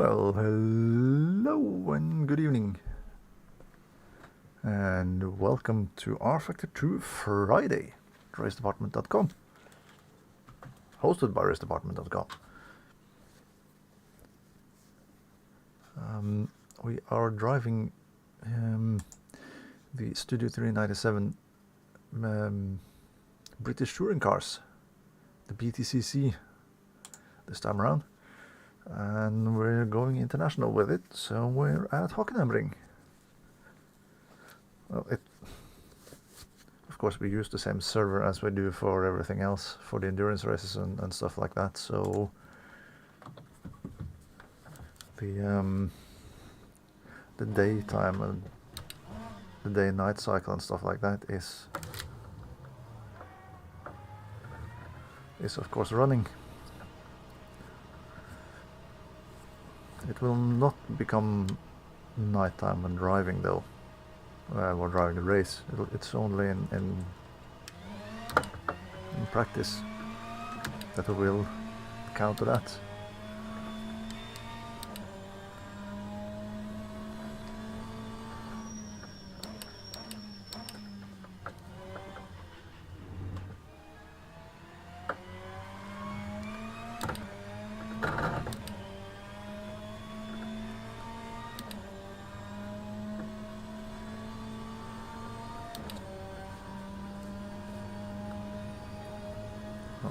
Well, hello and good evening, and welcome to rFactor 2 Friday at RaceDepartment.com, hosted by RaceDepartment.com. We are driving the Studio 397 British touring cars, the BTCC, this time around. And we're going international with it, so we're at Hockenheim ring. Well, of course we use the same server as we do for everything else, for the endurance races and stuff like that, so the daytime and the day and night cycle and stuff like that is of course running. It will not become nighttime when driving though. We're driving the race. It's only in practice that we will counter that.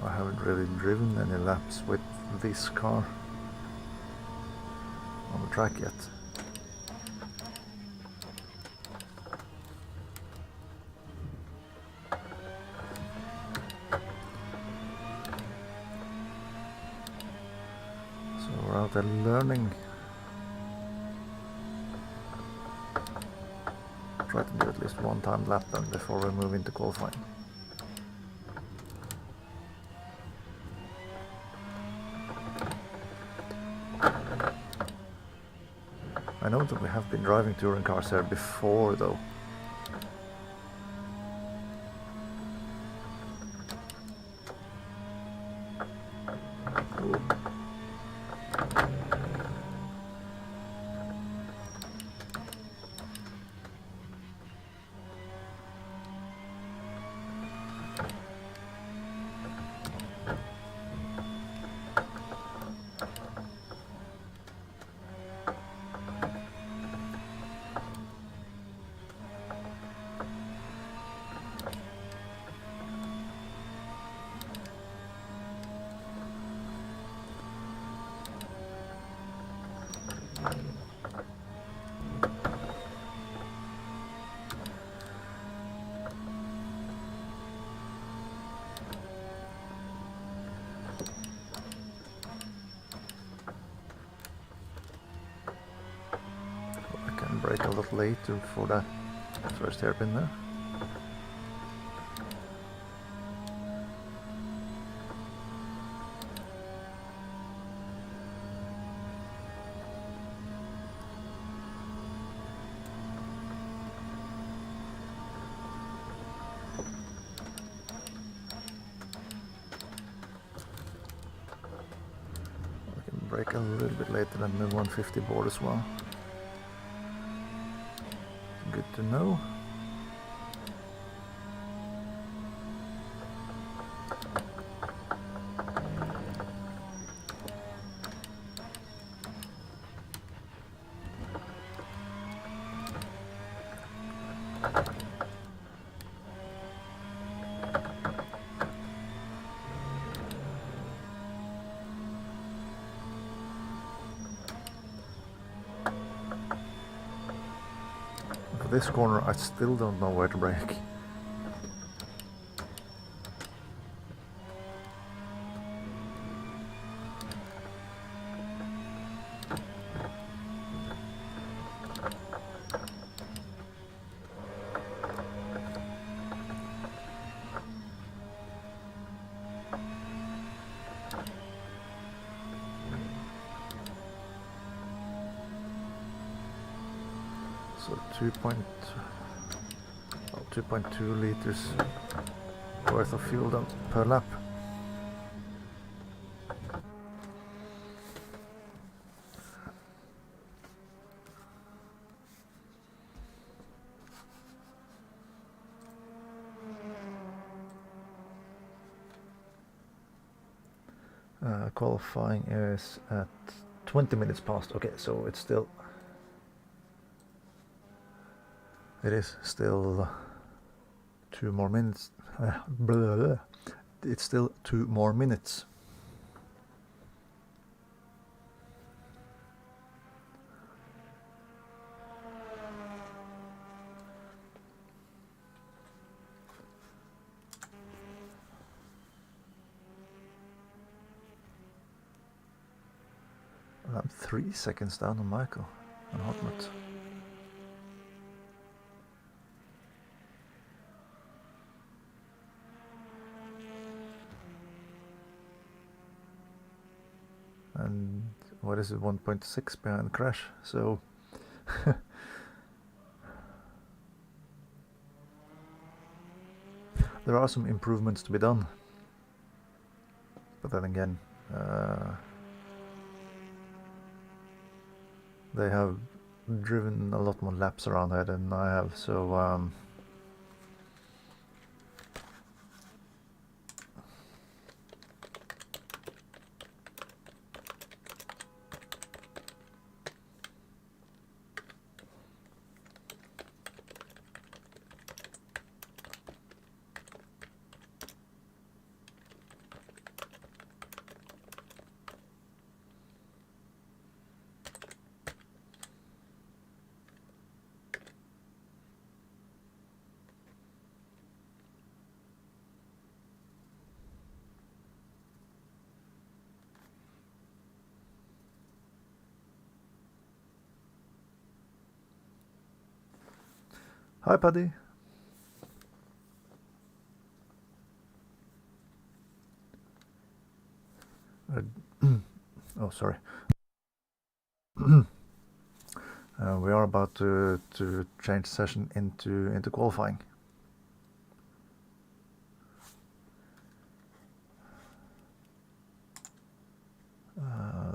I haven't really driven any laps with this car on the track yet. So we're out there learning. Try to do at least one time lap then before we move into qualifying. I know that we have been driving touring cars here before though. Ooh. Brake a little later for that first hairpin there. I can brake a little bit later than the 150 board as well. Good to know. This corner I still don't know where to brake. So 2.2 liters worth of fuel then per lap. Qualifying is at 20 minutes past. Okay, so it is still 2 more minutes. It's still 2 more minutes. I'm 3 seconds down on Michael on Hotnut. And what is it, 1.6 behind Crash, so there are some improvements to be done, but then again, they have driven a lot more laps around here than I have, so hi Paddy. Oh, sorry. We are about to change session into qualifying.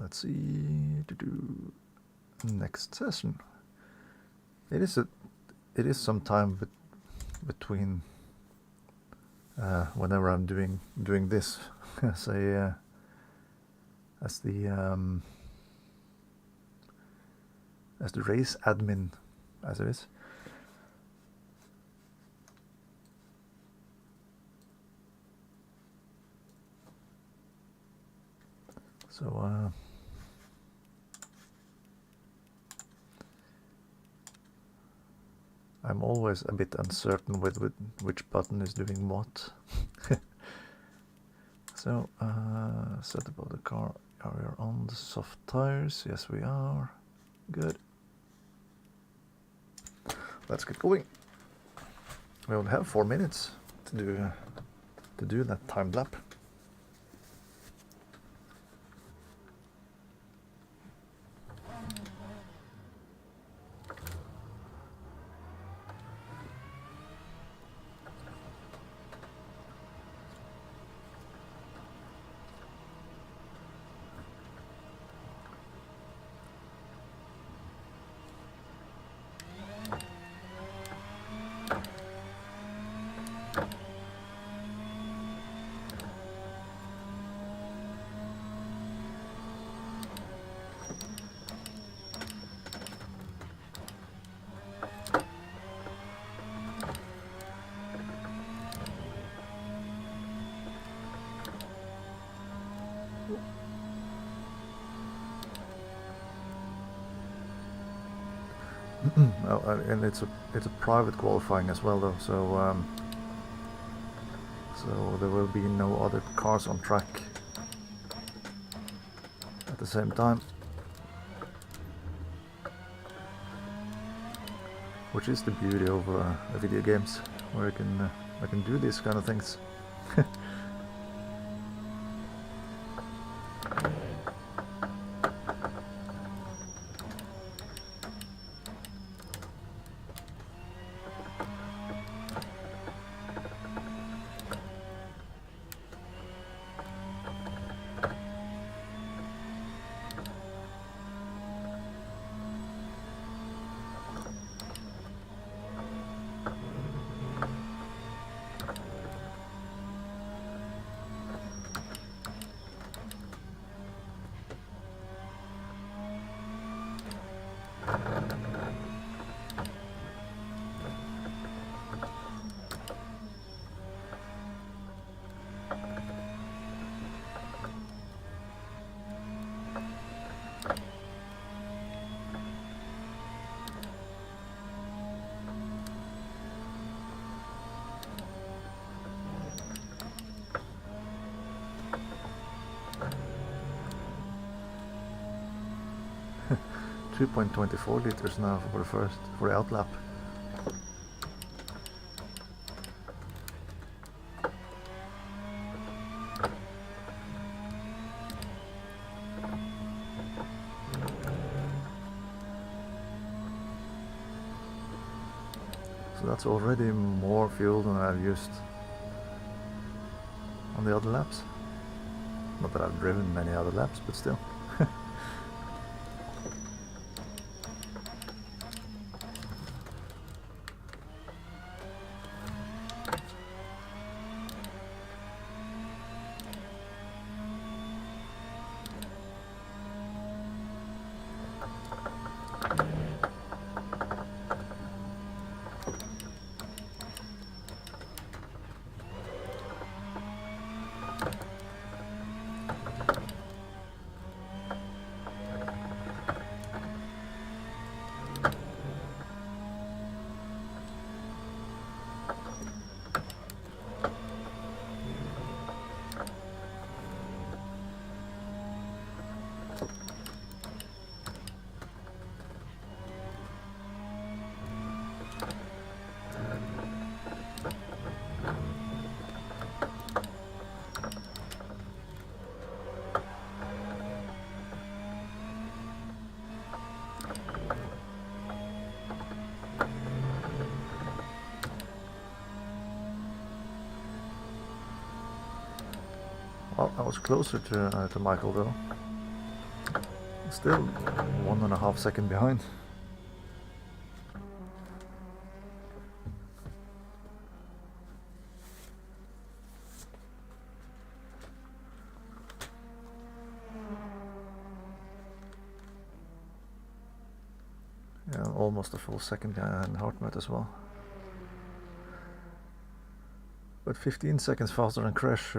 Let's see. Next session. It is some time between whenever I'm doing this as the race admin, as it is. So I'm always a bit uncertain with which button is doing what. So setup of the car. Are we on the soft tires? Yes, we are. Good. Let's get going. We only have 4 minutes to do that timed lap. And it's a private qualifying as well, though, so there will be no other cars on track at the same time, which is the beauty of video games, where I can do these kind of things. 2.24 liters now for the outlap. So that's already more fuel than I've used on the other laps. Not that I've driven many other laps, but still. Well, I was closer to Michael though. Still 1.5 seconds behind. Yeah, almost a full second behind Hartmut as well. But 15 seconds faster than Crash,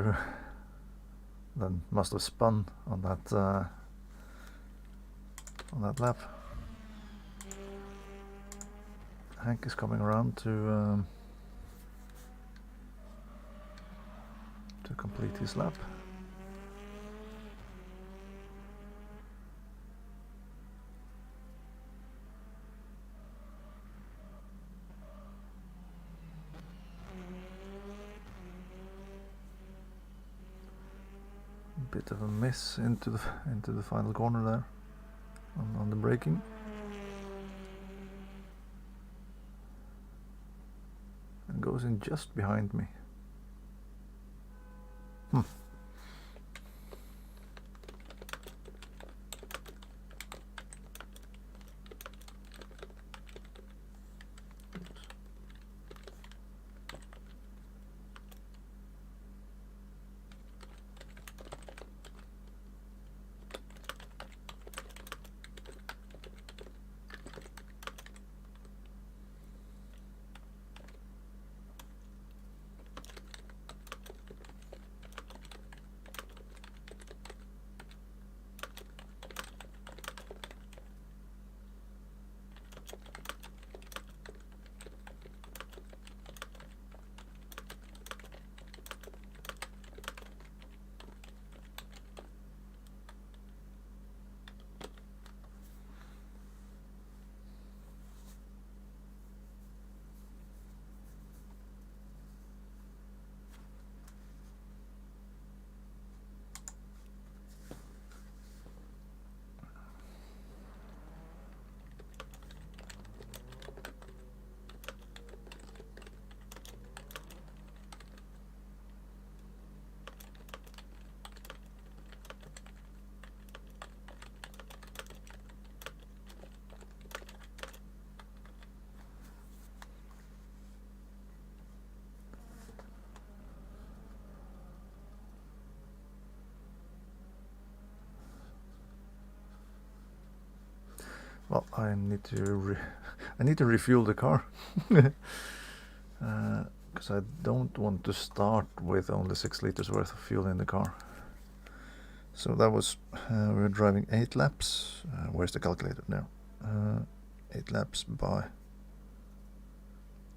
then must have spun on that lap. Hank is coming around to complete his lap. Bit of a miss into the final corner there on the braking. And goes in just behind me. Well, I need to refuel the car because I don't want to start with only 6 liters worth of fuel in the car. So that was we're driving 8 laps. Where's the calculator now? 8 laps by,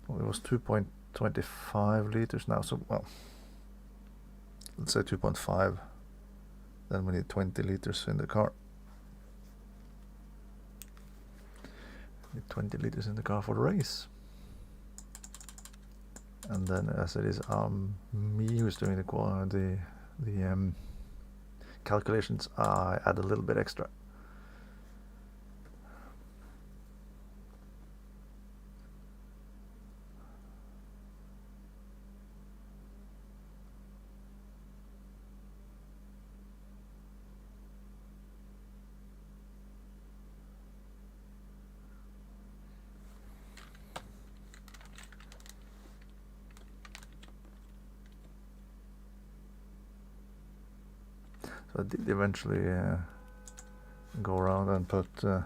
well, it was 2.25 liters now. So well, let's say 2.5. Then we need 20 liters in the car. Need 20 liters in the car for the race. And then, as it is me who's doing the calculations, I add a little bit extra. So I did eventually go around and put the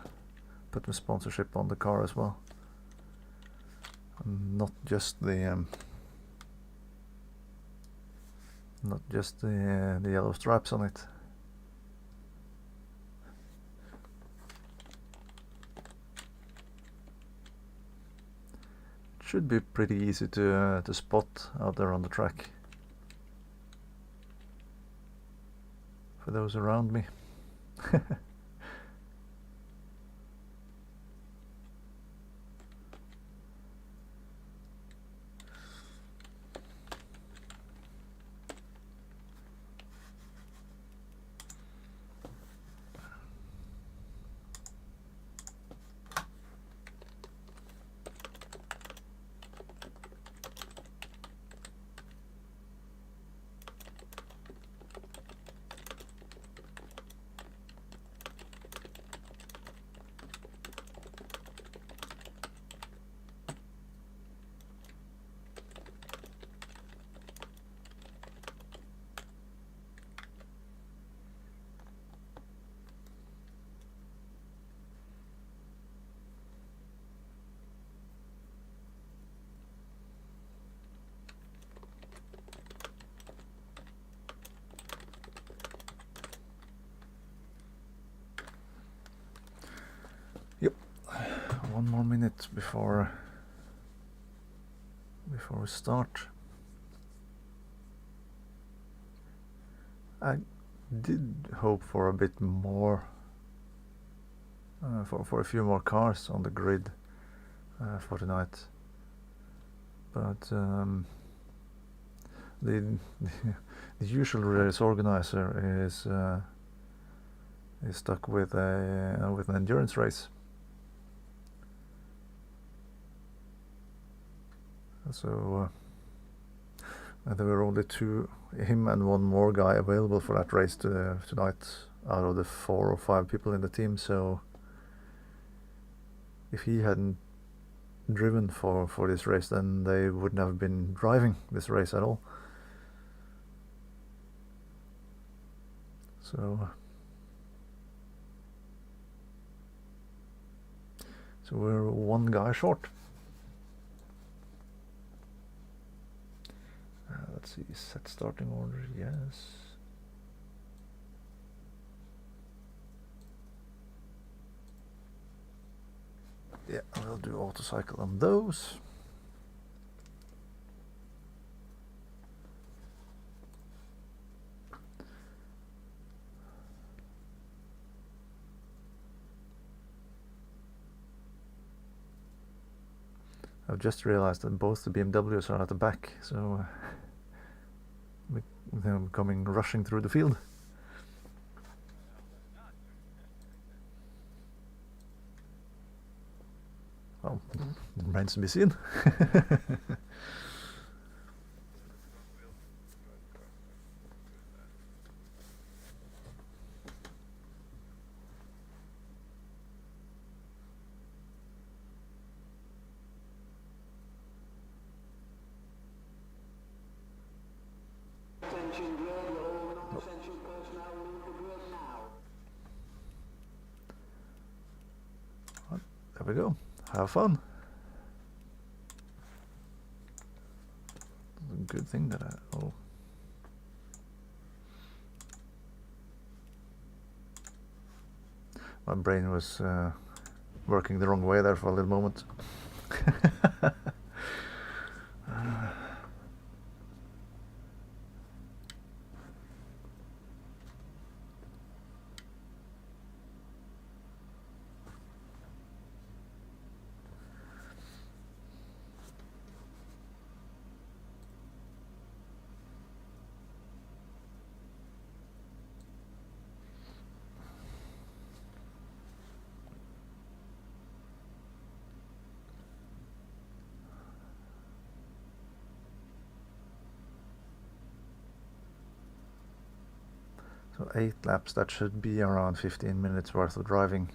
sponsorship on the car as well, and not just the yellow stripes on it. It should be pretty easy to spot out there on the track for those around me. Yep, 1 more minute before we start. I did hope for a bit more, for a few more cars on the grid for tonight, but the usual race organizer is stuck with an endurance race. So there were only him and one more guy available for that race tonight out of the 4 or 5 people in the team. So if he hadn't driven for this race, then they wouldn't have been driving this race at all. So we're 1 guy short. Let's see, set starting order, yes. Yeah, we'll do auto cycle on those. I've just realized that both the BMWs are at the back, so they're coming rushing through the field. Well, remains to be seen. There we go. Have fun. Good thing that my brain was working the wrong way there for a little moment. So 8 laps, that should be around 15 minutes worth of driving.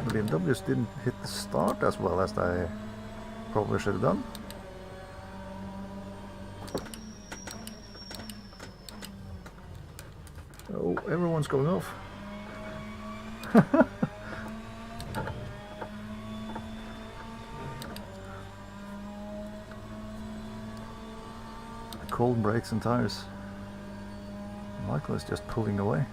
The BMWs didn't hit the start as well as I probably should have done. Oh, everyone's going off. Cold brakes and tires. Michael is just pulling away.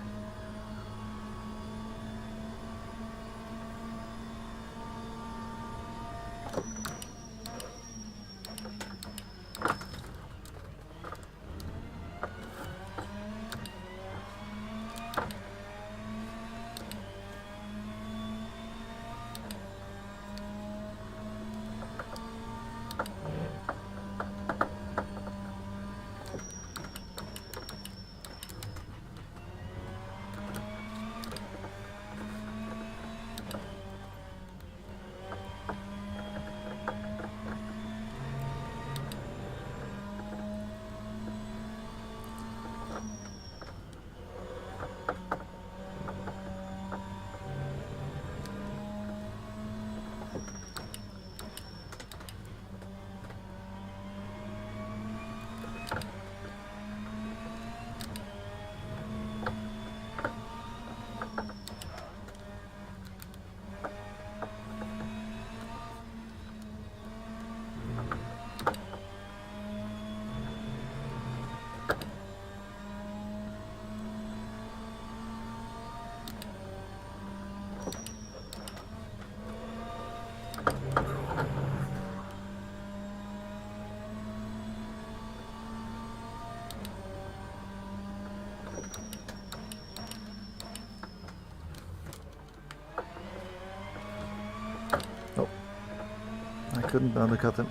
Couldn't undercut him.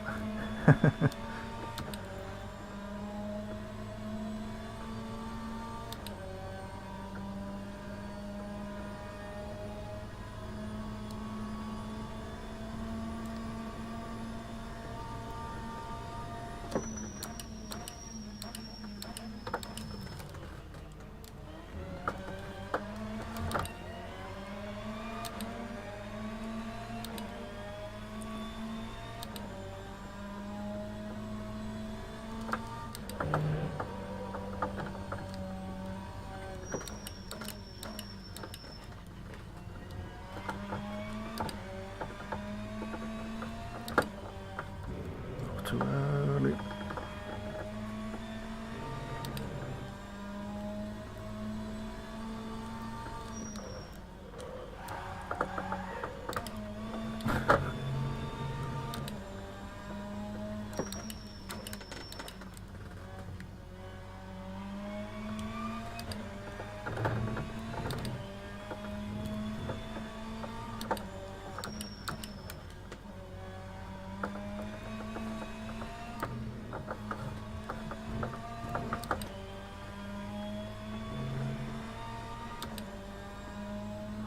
Too early.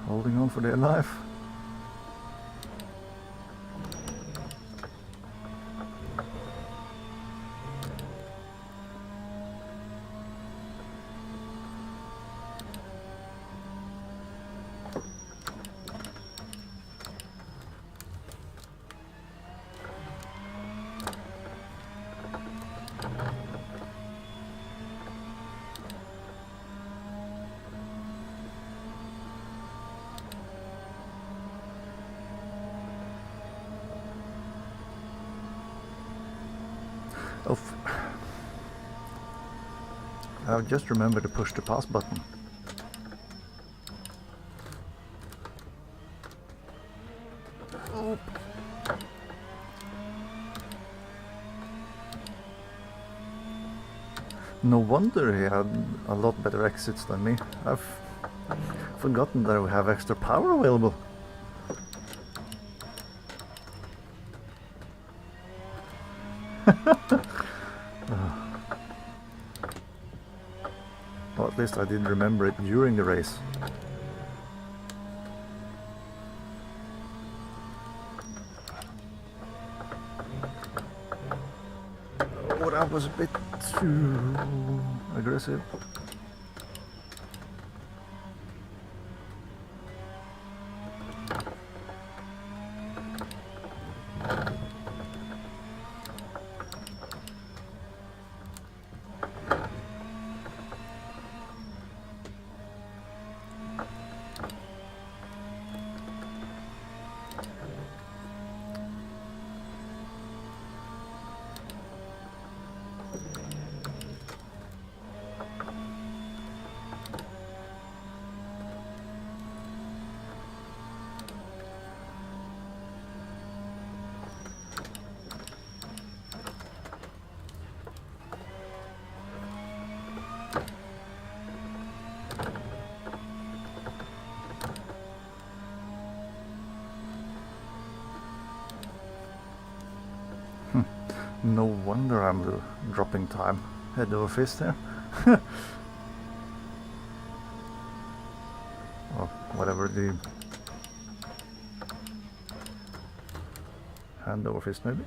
Holding on for their life. Oh, I just remembered to push the pass button. Oh. No wonder he had a lot better exits than me. I've forgotten that we have extra power available. Well, at least I didn't remember it during the race. Oh, that was a bit too aggressive. No wonder I'm dropping time. Head over fist there. Or whatever the hand over fist maybe.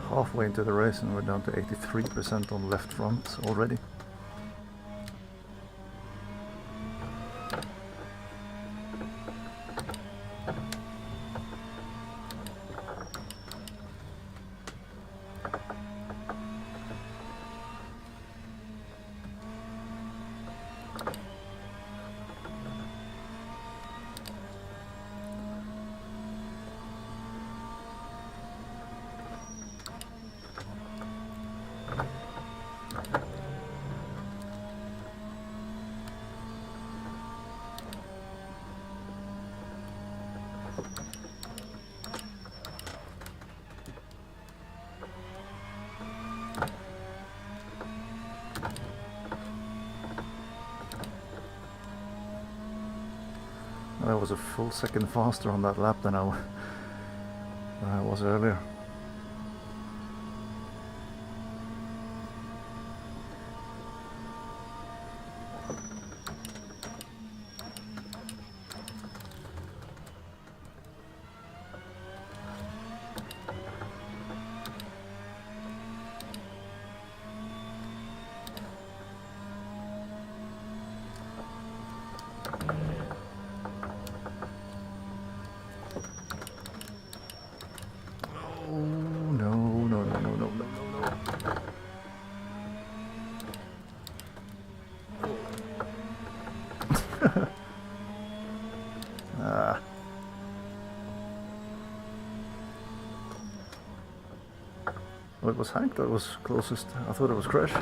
Halfway into the race and we're down to 83% on left front already. I was a full second faster on that lap than I was earlier. Well, it was Hank that was closest. I thought it was Crash.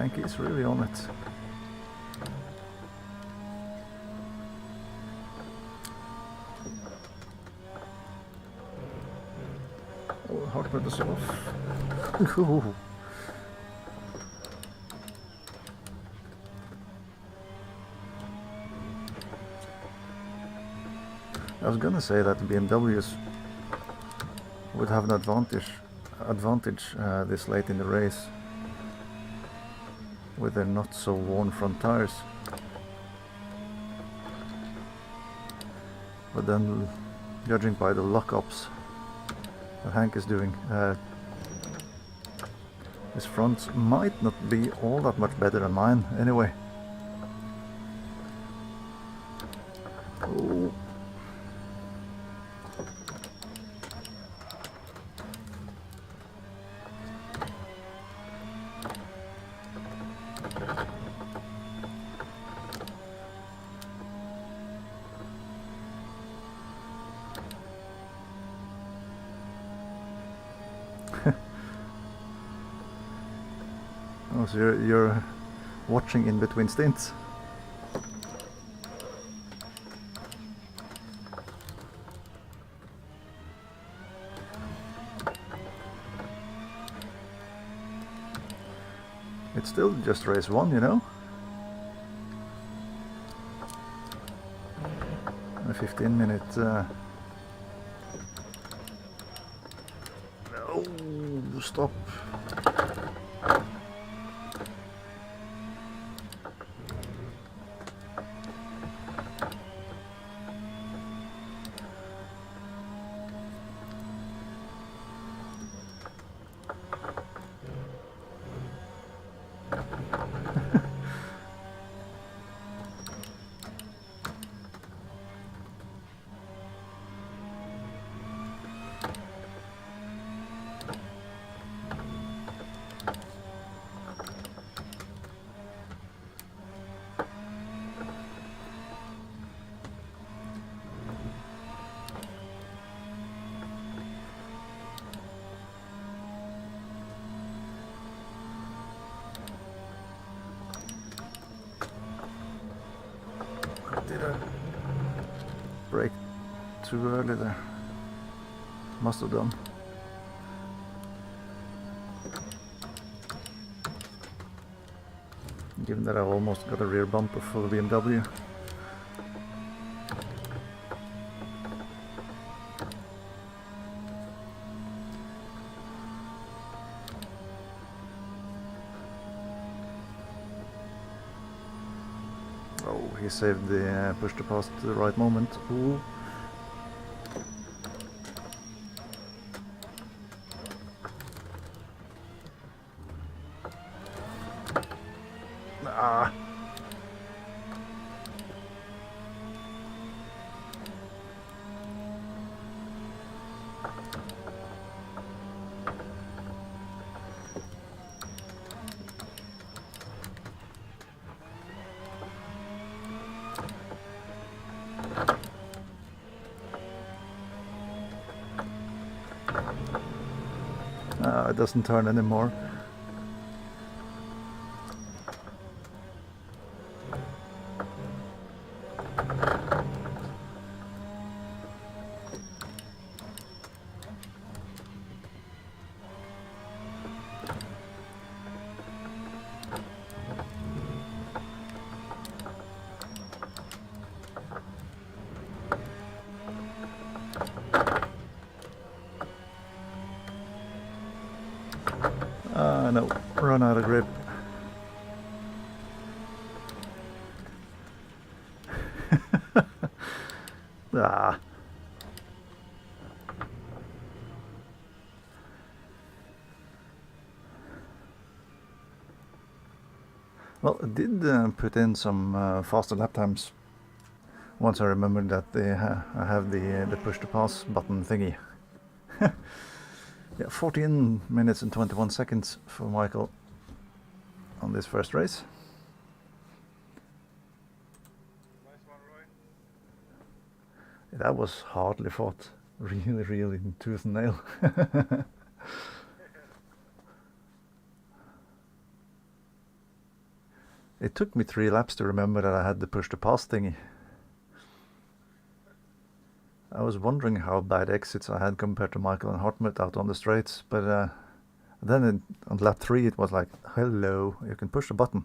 Hanky is really on it. Oh, hardwood is off. Ooh. I was gonna say that the BMWs would have an advantage this late in the race with their not so worn front tires. But then, judging by the lockups that Hank is doing, his fronts might not be all that much better than mine anyway. Oh. Oh, so you're watching in between stints. It's still just race one, you know? A 15-minute... Oh, stop. Did I brake too early there? Must have done. Given that I almost got a rear bumper for the BMW. Oh, he saved the push to pass at the right moment. Ooh. Ah. It doesn't turn anymore. No, run out of grip. Ah. Well, I did put in some faster lap times once I remembered that I have the push to pass button thingy. Yeah, 14 minutes and 21 seconds for Michael on this first race. Nice one, Roy. That was hardly fought. Really tooth and nail. It took me 3 laps to remember that I had to push the pass thingy. I was wondering how bad exits I had compared to Michael and Hartmut out on the straights, but then on lap 3 it was like, hello, you can push the button.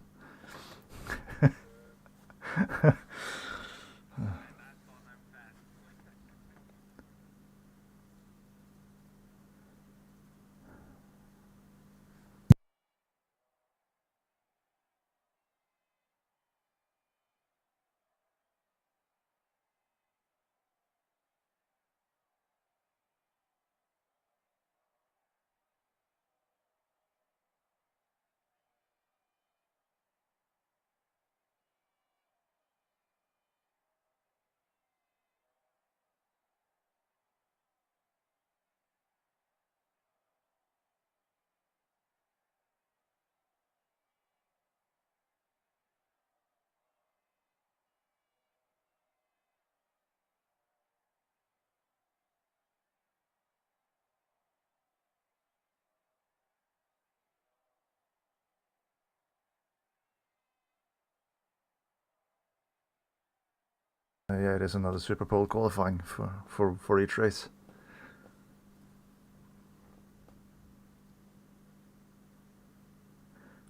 Yeah, it is another Superpole qualifying for each race.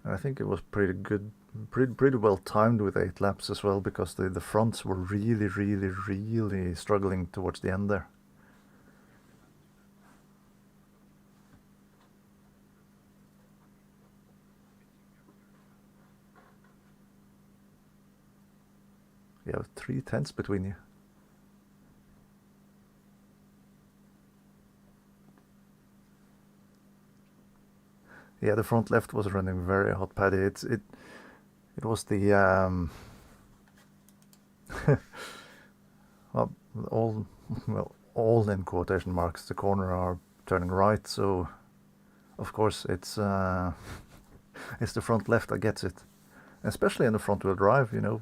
And I think it was pretty good, pretty well timed with 8 laps as well, because the fronts were really struggling towards the end there. You have 3 tenths between you. Yeah, the front left was running very hot, Paddy. It was the well, all in quotation marks. The corner are turning right, so of course it's it's the front left that gets it, especially in the front wheel drive. You know,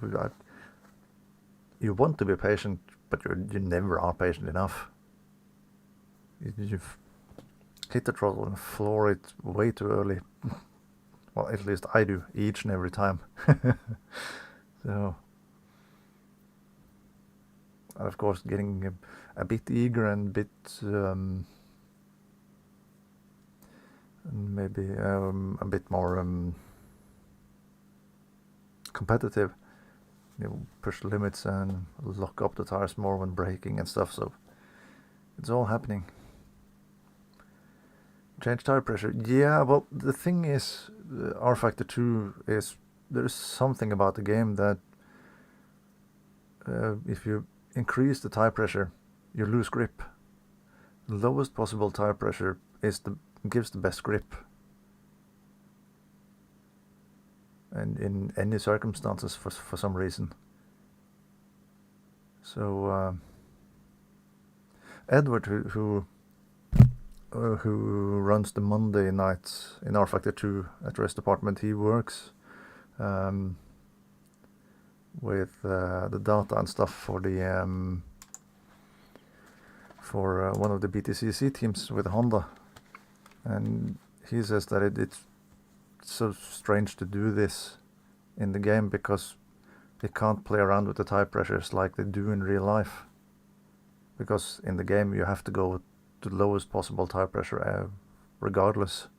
you want to be patient, but you never are patient enough. You've hit the throttle and floor it way too early. Well, at least I do, each and every time. So, and of course, getting a bit eager and a bit maybe a bit more competitive. You push the limits and lock up the tires more when braking and stuff. So it's all happening. Change tire pressure. Yeah, well, the thing is, rFactor 2 is, there is something about the game that if you increase the tire pressure, you lose grip. The lowest possible tire pressure gives the best grip. And in any circumstances, for some reason. So Edward, who runs the Monday nights in rFactor 2 at RaceDepartment, he works with the data and stuff for the for one of the BTCC teams with Honda, and he says that it's so strange to do this in the game because they can't play around with the tire pressures like they do in real life, because in the game you have to go to the lowest possible tire pressure regardless.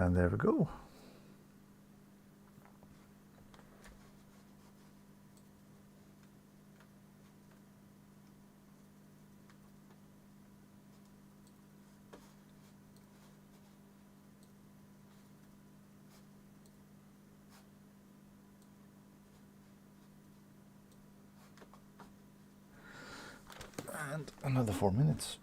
And there we go. And another 4 minutes.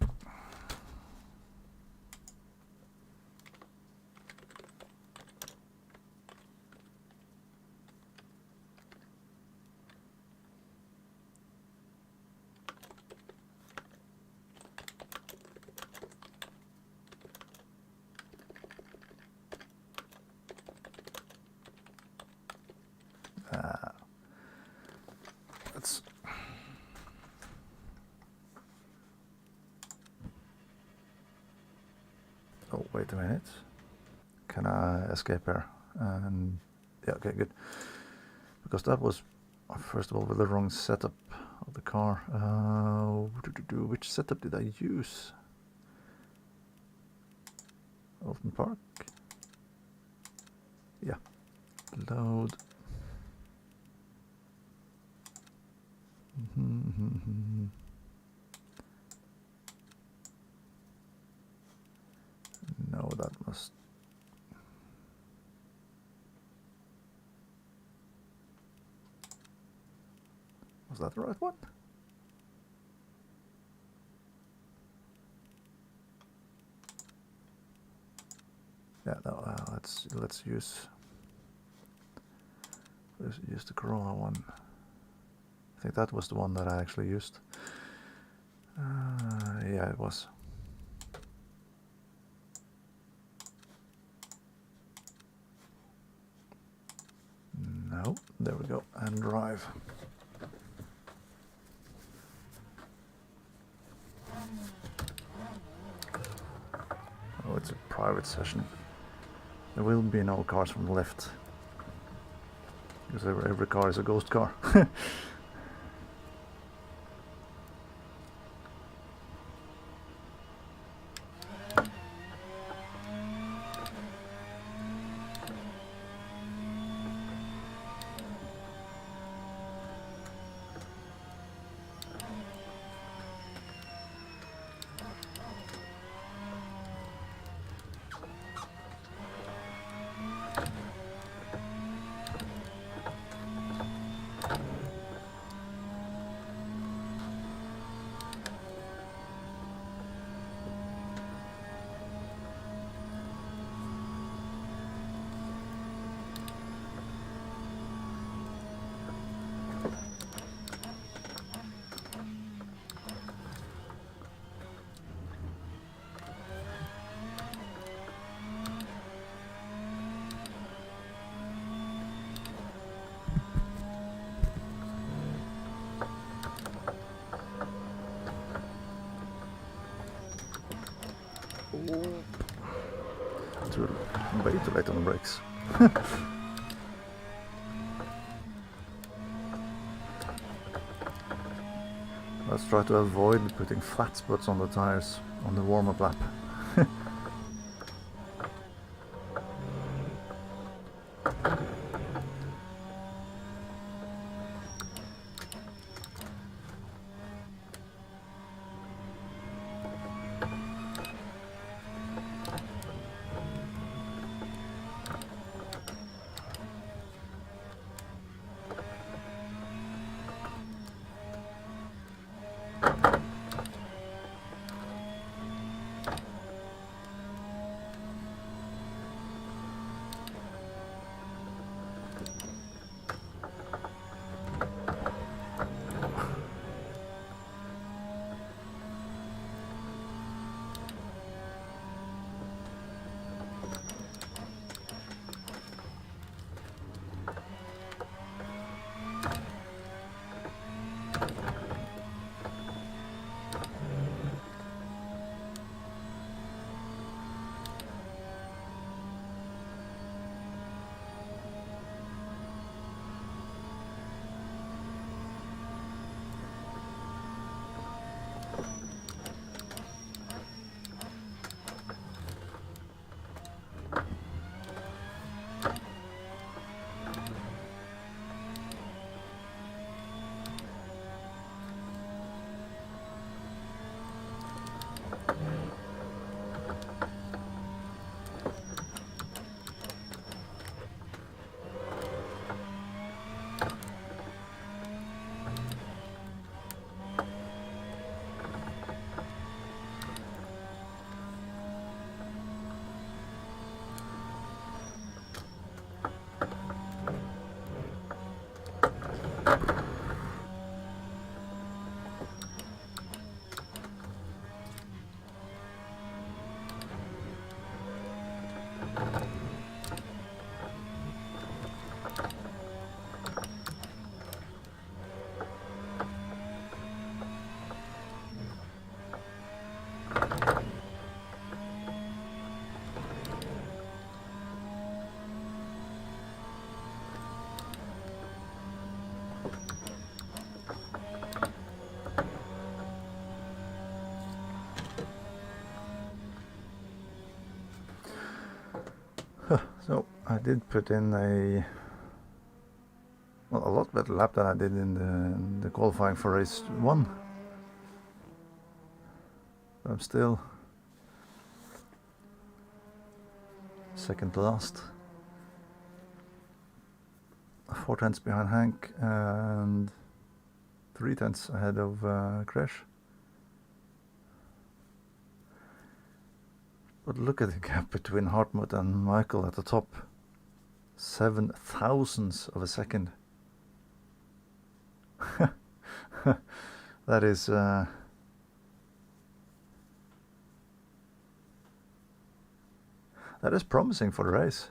Let's oh, wait a minute. Can I escape here? And yeah, okay, good. Because that was, first of all, with the wrong setup of the car. Which setup did I use? Open Park. Yeah. Load. No, that must. Was that the right one? Yeah, no, let's use the Corolla one. I think that was the one that I actually used. Yeah, it was. No, there we go, and drive. Oh, it's a private session. There will be no cars from the left, because every car is a ghost car. Way too late on the brakes. Let's try to avoid putting flat spots on the tires on the warm-up lap. So I did put in a lot better lap than I did in the qualifying for race 1. I'm still second to last. 4 tenths behind Hank and 3 tenths ahead of Crash. But look at the gap between Hartmut and Michael at the top. 7 thousandths of a second. That is promising for the race.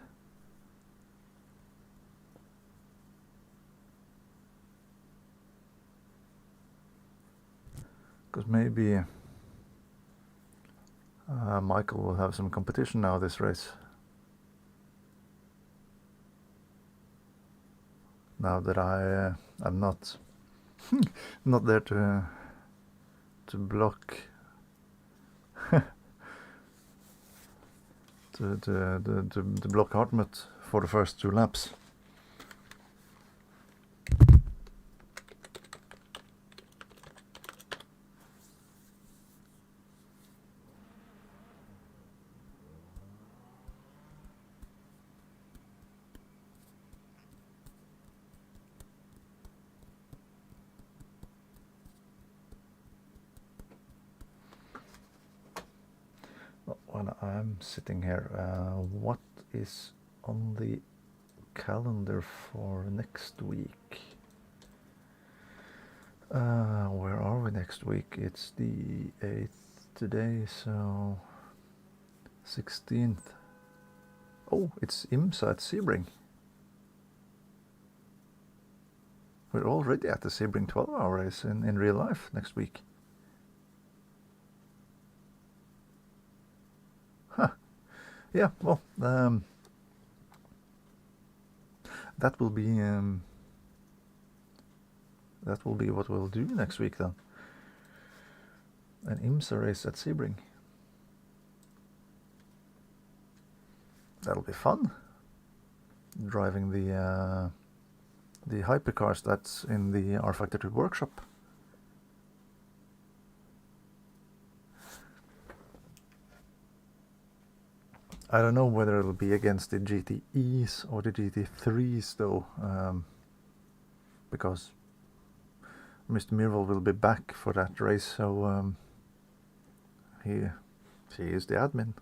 Because maybe Michael will have some competition now this race. Now that I'm not not there to block to block Hartmut for the first 2 laps. When I'm sitting here, what is on the calendar for next week? Where are we next week? It's the 8th today, so 16th. Oh, it's IMSA at Sebring. We're already at the Sebring 12-hour race in real life next week. Huh. Yeah, well, that will be what we'll do next week then. An IMSA race at Sebring. That'll be fun. Driving the hypercars that's in the rFactor 2 workshop. I don't know whether it'll be against the GTEs or the GT3s though, because Mr. Mirval will be back for that race, so he is the admin.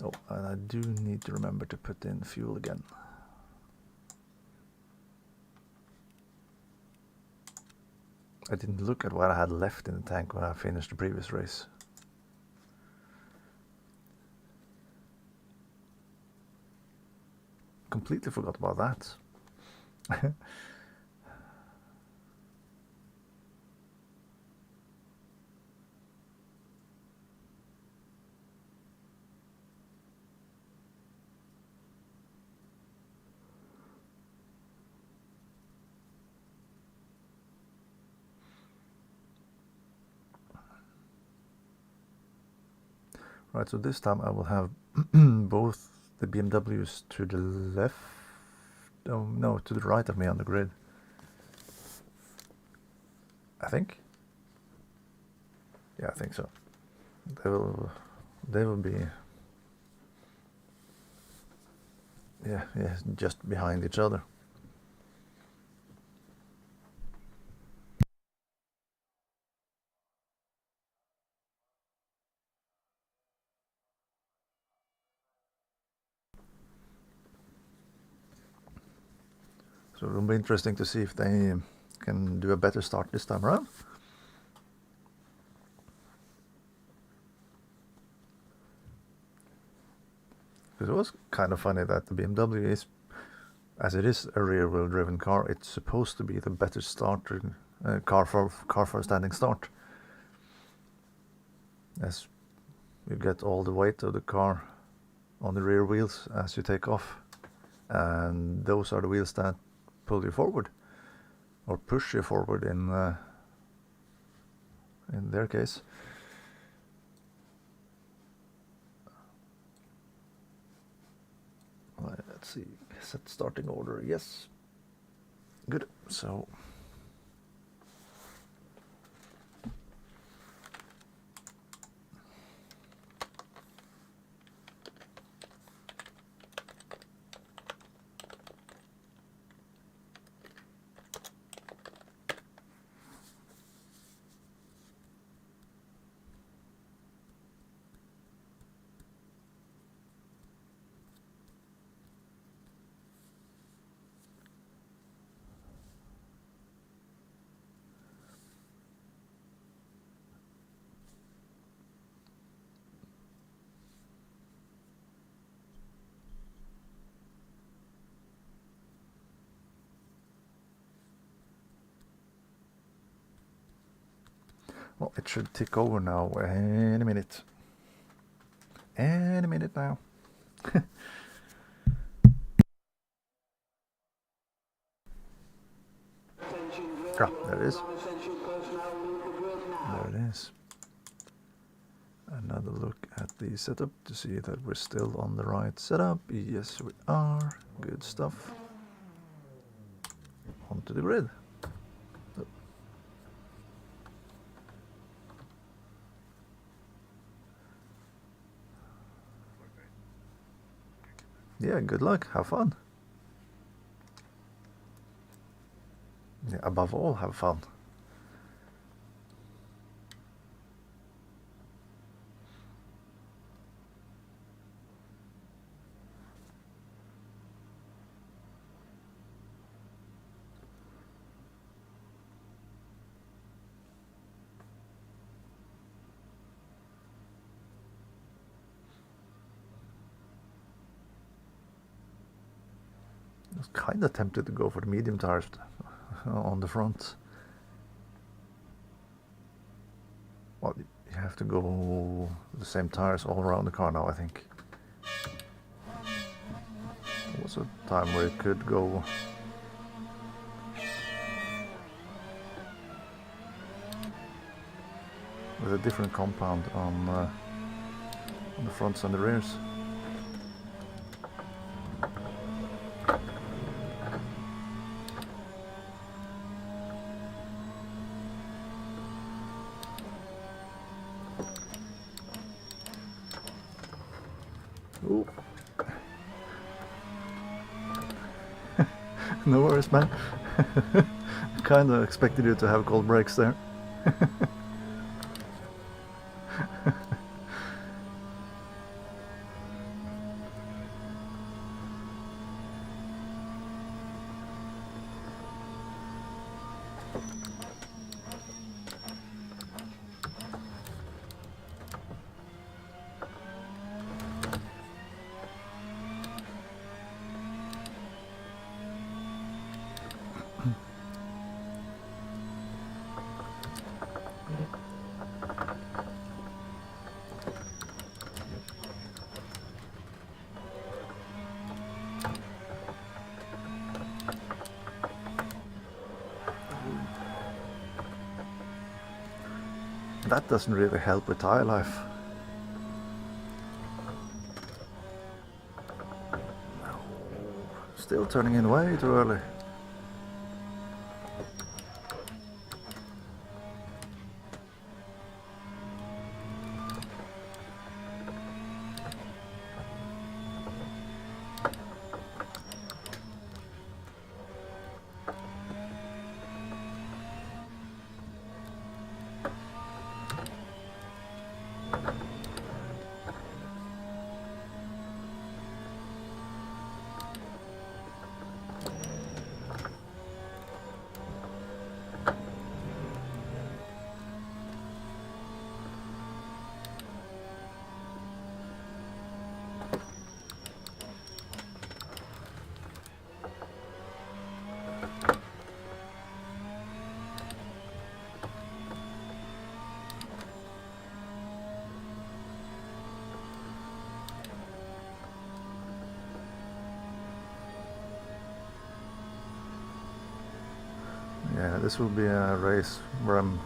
Oh, and I do need to remember to put in fuel again. I didn't look at what I had left in the tank when I finished the previous race. Completely forgot about that. Right, so this time I will have both the BMWs to the left, oh no, to the right of me on the grid. I think. Yeah, I think so. They will be yeah, just behind each other. So it'll be interesting to see if they can do a better start this time around. Because it was kind of funny that the BMW is, as it is a rear-wheel driven car, it's supposed to be the better starter car for a standing start. As you get all the weight of the car on the rear wheels as you take off, and those are the wheels that pull you forward or push you forward in their case. Let's see, set starting order, yes, good. So well, it should tick over now any minute. Any minute now. Ah, there it is. There it is. Another look at the setup to see that we're still on the right setup. Yes, we are. Good stuff. Onto the grid. Yeah, good luck. Have fun. Yeah, above all, have fun. I was kind of tempted to go for the medium tires on the front. Well, you have to go the same tires all around the car now, I think. There was a time where it could go with a different compound on the fronts and the rears. Ooh. No worries, man. Kinda expected you to have cold brakes there. That doesn't really help with tire life. Still turning in way too early. Yeah, this will be a race where I'm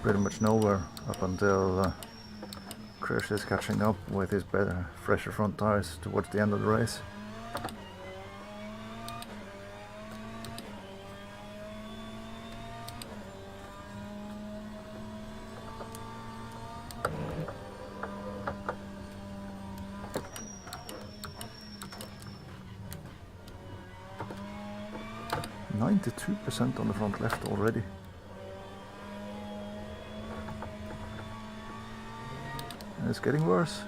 pretty much nowhere up until Chris is catching up with his better, fresher front tires towards the end of the race. %, on the front left already. And it's getting worse.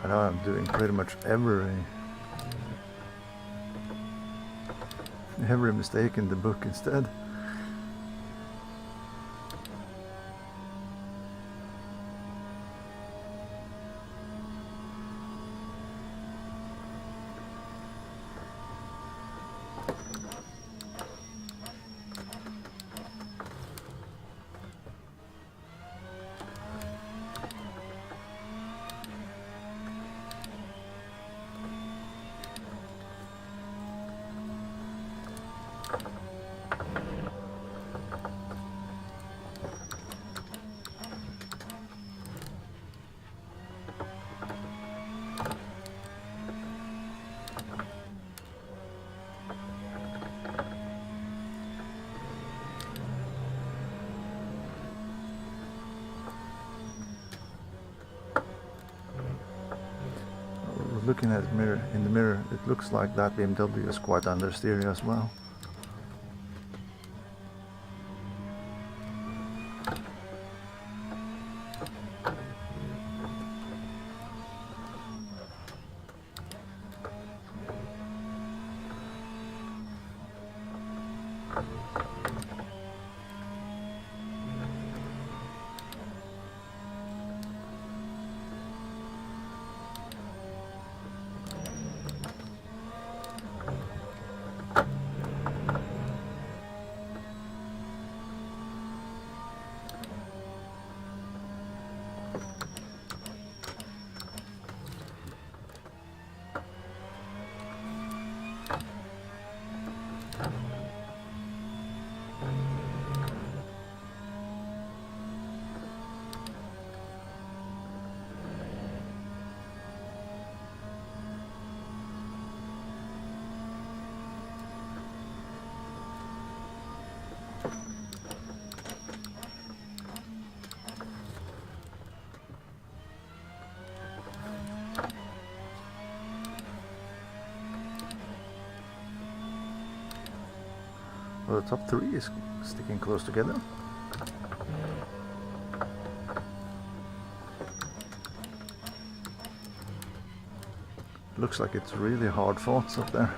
I know I'm doing pretty much every mistake in the book instead. Looking at it in the mirror, it looks like that BMW is quite understeer as well. Well, the top three is sticking close together. Looks like it's really hard fought up there.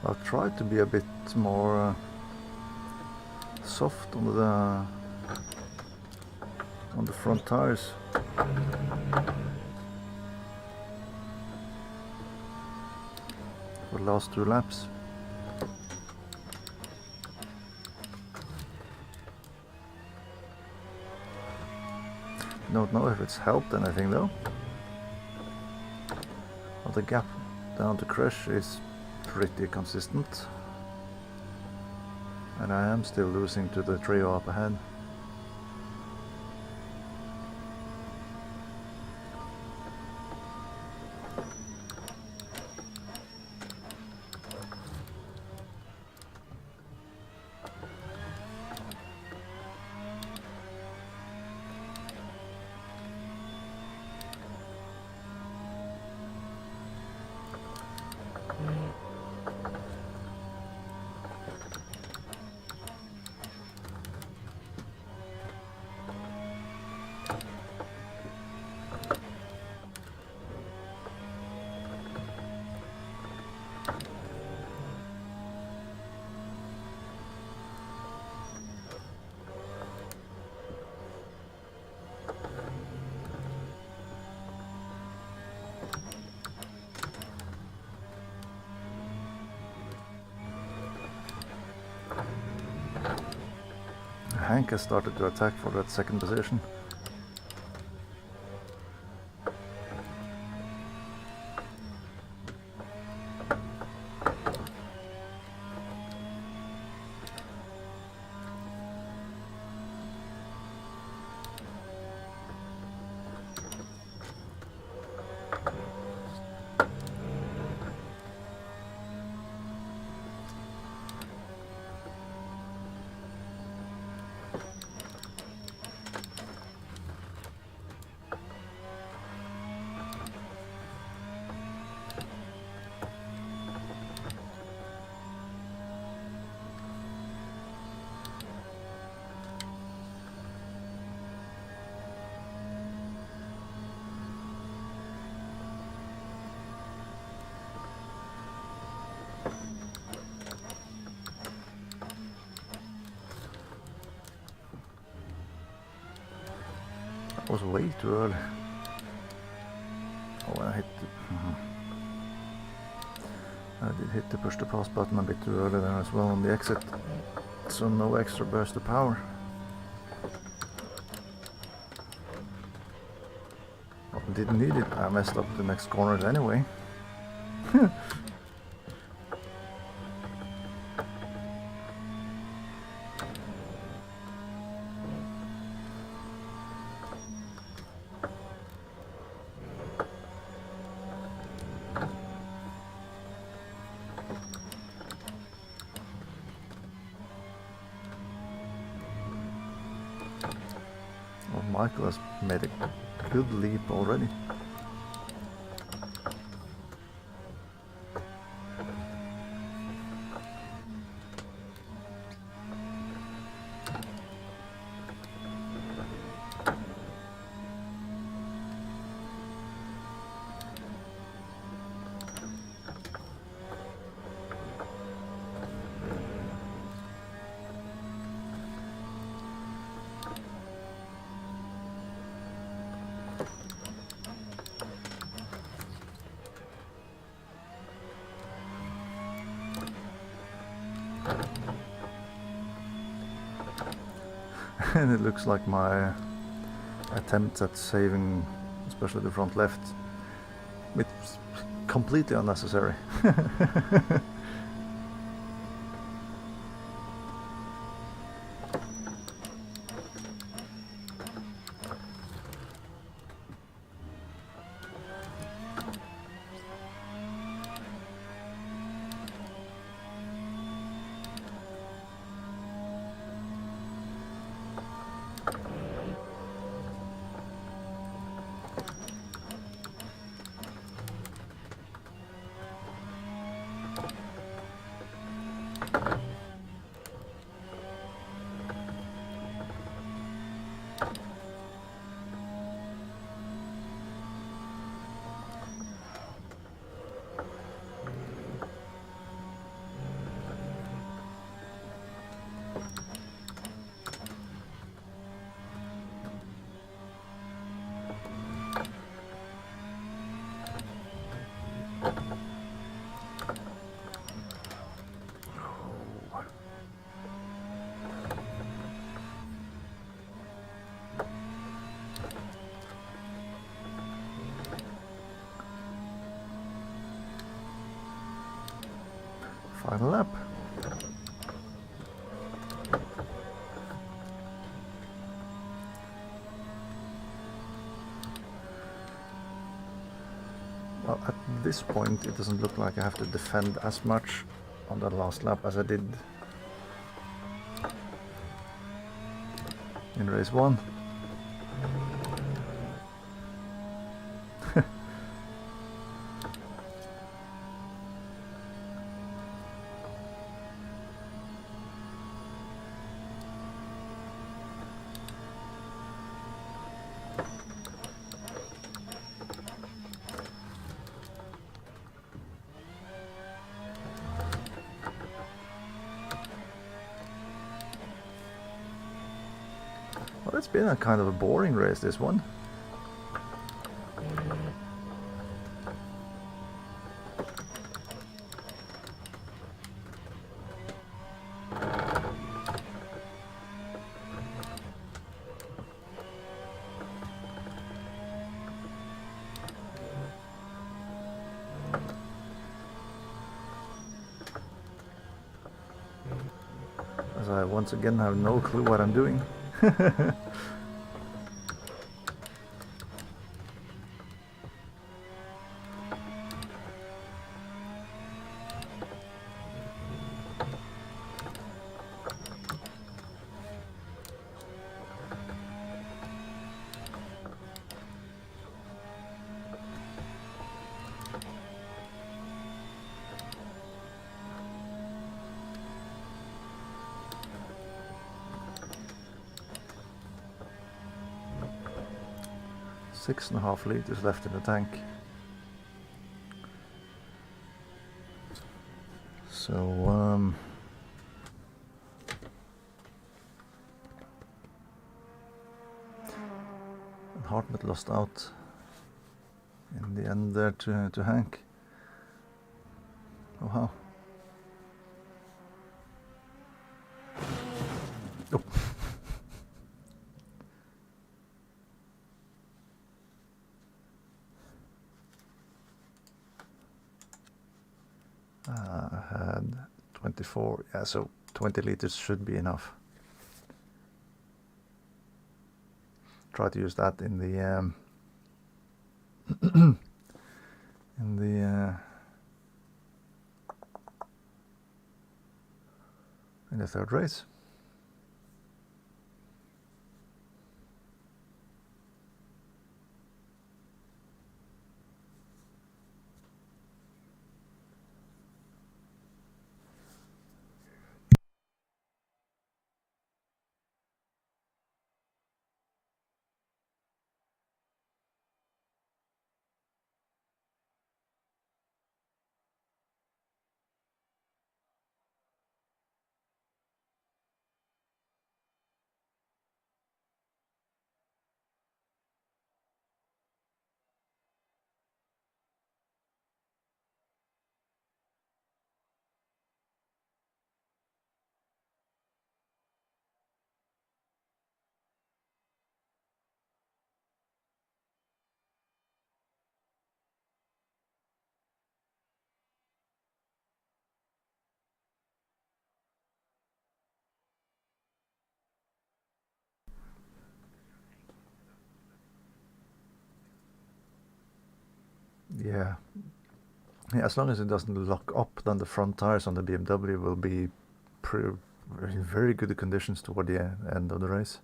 I'll try to be a bit more soft on the front tires. for the last 2 laps. Don't know if it's helped anything though. Well, the gap down to crush is pretty consistent. And I am still losing to the trio up ahead. Hank has started to attack for that second position. Was way too early. Oh, I hit I did hit the push to pass button a bit too early there as well on the exit, so no extra burst of power. Well, didn't need it. I messed up the next corners anyway. Michael has made a good leap already. And it looks like my attempt at saving, especially the front left, it's completely unnecessary. Final lap. Well, at this point it doesn't look like I have to defend as much on that last lap as I did in race 1. Well, it's been a kind of a boring race, this one. As I once again have no clue what I'm doing. Six and a half liters left in the tank. So Hartmut lost out in the end there to Hank. Oh wow. Oh. I had 24, yeah, so 20 liters should be enough. Try to use that in the in the third race. Yeah. Yeah, as long as it doesn't lock up, then the front tires on the BMW will be in very good conditions toward the end of the race.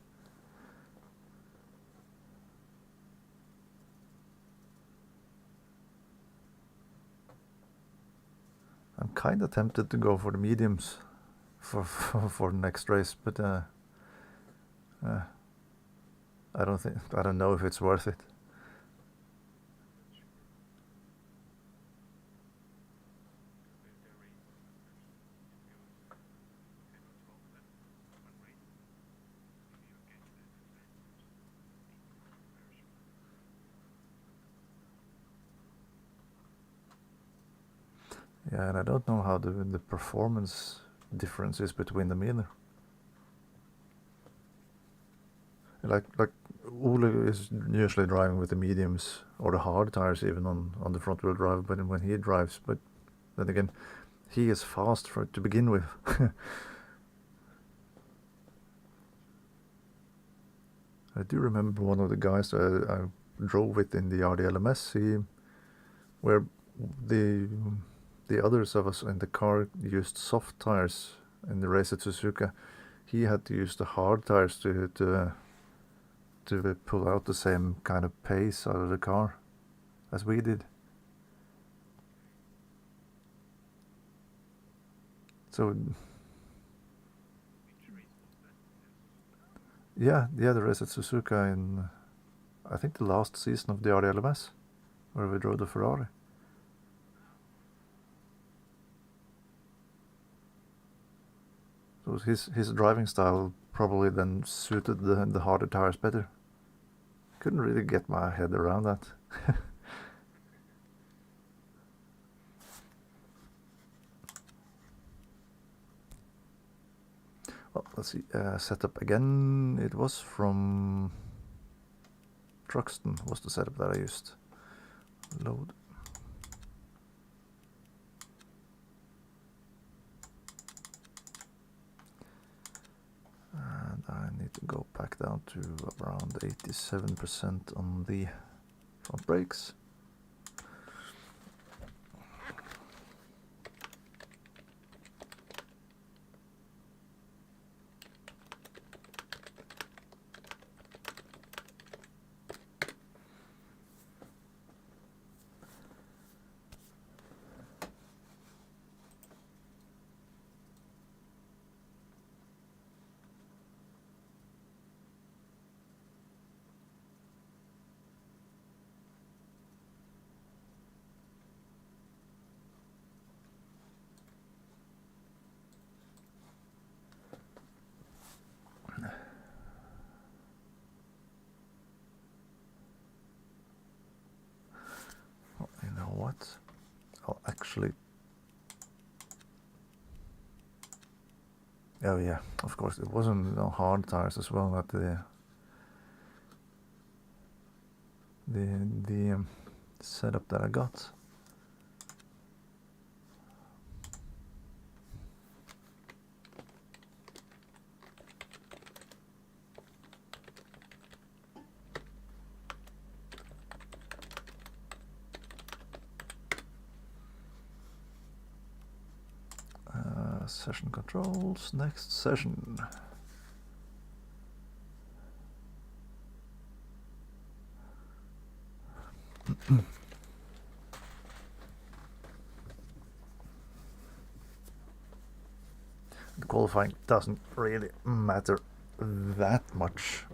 I'm kind of tempted to go for the mediums for the next race, but I don't know if it's worth it. Yeah, and I don't know how the performance difference is between them either. Like Ole is usually driving with the mediums or the hard tires even on the front wheel drive, but when he drives, but then again, he is fast to begin with. I do remember one of the guys I drove with in the RDLMS, where the others of us in the car used soft tires in the race at Suzuka. He had to use the hard tires to pull out the same kind of pace out of the car as we did. So yeah, the race at Suzuka in, I think, the last season of the RDLMS, where we drove the Ferrari. So his driving style probably then suited the harder tires better. Couldn't really get my head around that. Well, let's see, setup again. It was from Truxton was the setup that I used. Load. And I need to go back down to around 87% on the front brakes. What? Oh, actually, oh yeah, of course, it wasn't hard tires as well. That the setup that I got. Session controls, next session. The qualifying doesn't really matter that much.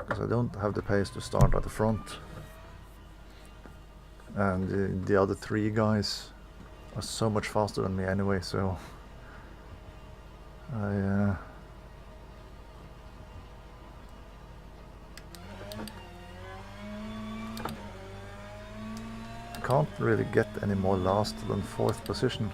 I don't have the pace to start at the front, and the other three guys are so much faster than me anyway, so I can't really get any more last than 4th position.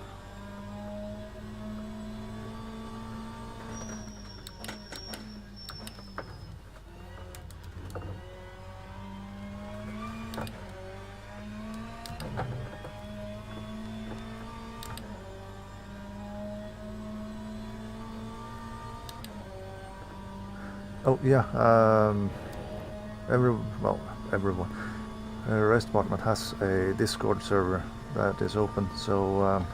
Oh yeah, everyone. RaceDepartment has a Discord server that is open, so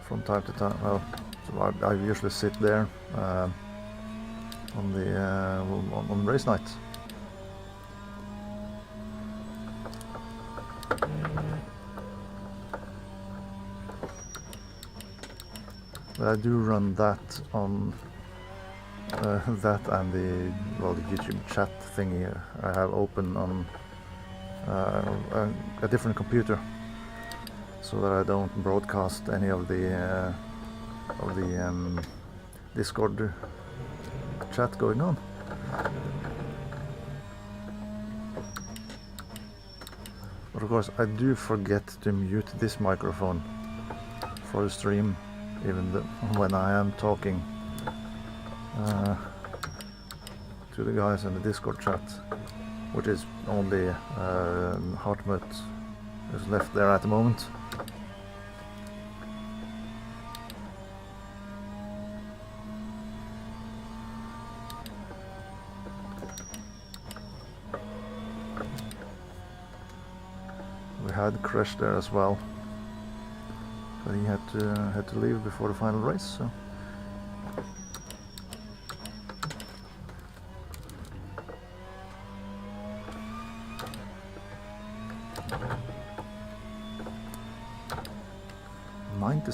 from time to time, well, so I usually sit there on the on race night. I do run that on that and the YouTube chat thingy I have open on a different computer, so that I don't broadcast any of the Discord chat going on. But of course I do forget to mute this microphone for the stream, even when I am talking to the guys in the Discord chat, which is only Hartmut is left there at the moment. We had Crash there as well, but he had to leave before the final race. So.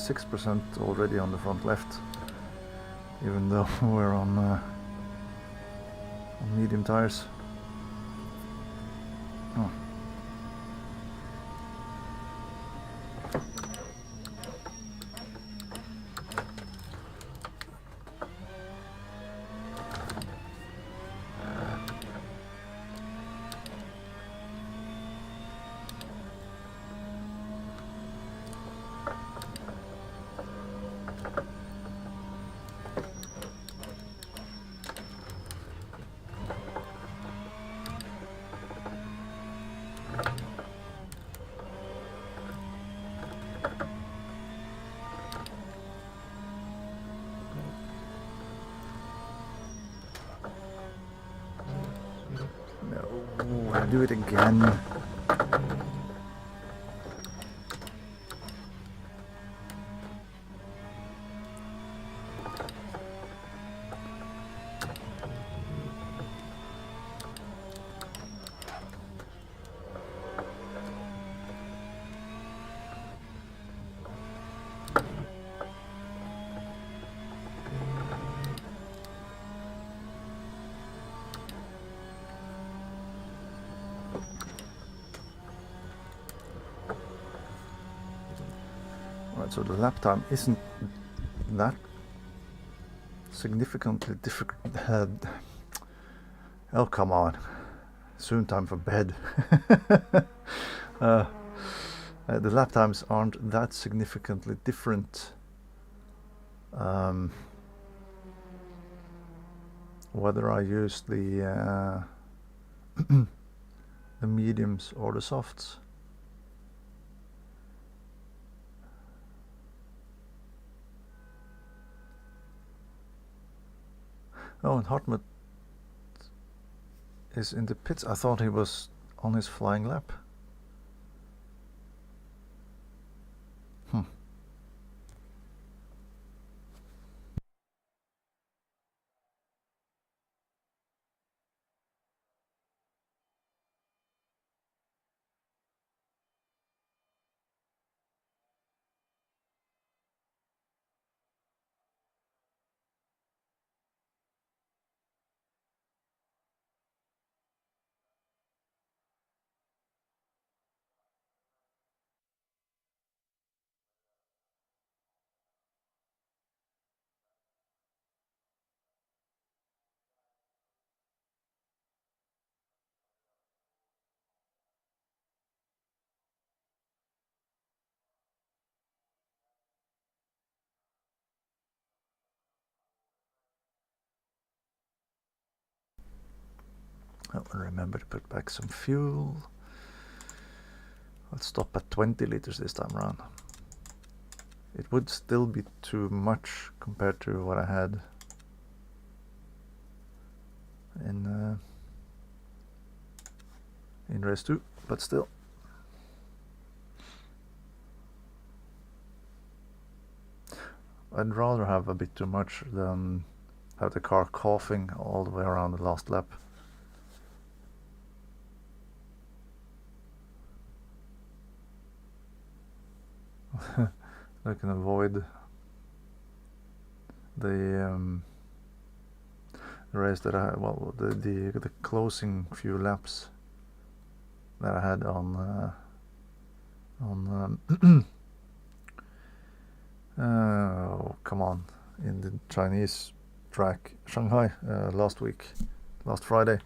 %, already on the front left, even though we're on medium tires. Oh. No, I do it again. So the lap time isn't that significantly different. Oh, come on. Soon time for bed. The lap times aren't that significantly different. Whether I use the the mediums or the softs. Oh, and Hartmut is in the pits. I thought he was on his flying lap. Oh, and remember to put back some fuel. Let's stop at 20 liters this time around. It would still be too much compared to what I had in race 2, but still. I'd rather have a bit too much than have the car coughing all the way around the last lap. I can avoid the race that I had, well, the closing few laps that I had on oh, come on, in the Chinese track Shanghai last Friday.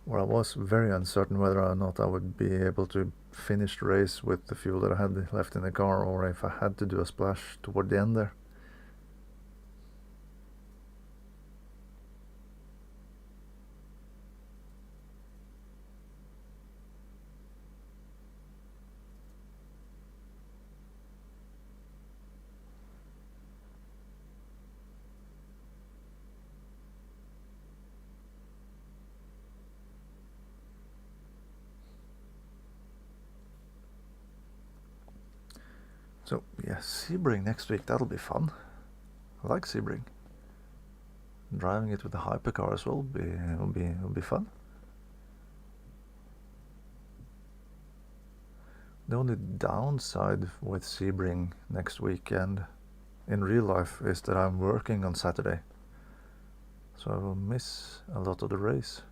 where I was very uncertain whether or not I would be able to finish the race with the fuel that I had left in the car, or if I had to do a splash toward the end there. So yeah, Sebring next week, that'll be fun. I like Sebring. Driving it with the hypercar as well will be fun. The only downside with Sebring next weekend in real life is that I'm working on Saturday, so I will miss a lot of the race.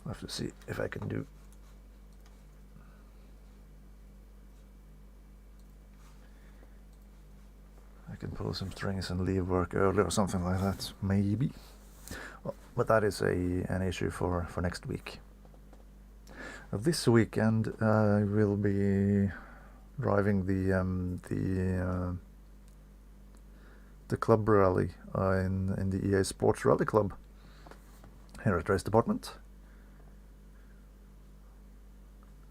I'll have to see if I can do. I can pull some strings and leave work early or something like that, maybe. Well, but that is an issue for next week. This weekend I will be driving the club rally in the EA Sports Rally Club here at RaceDepartment.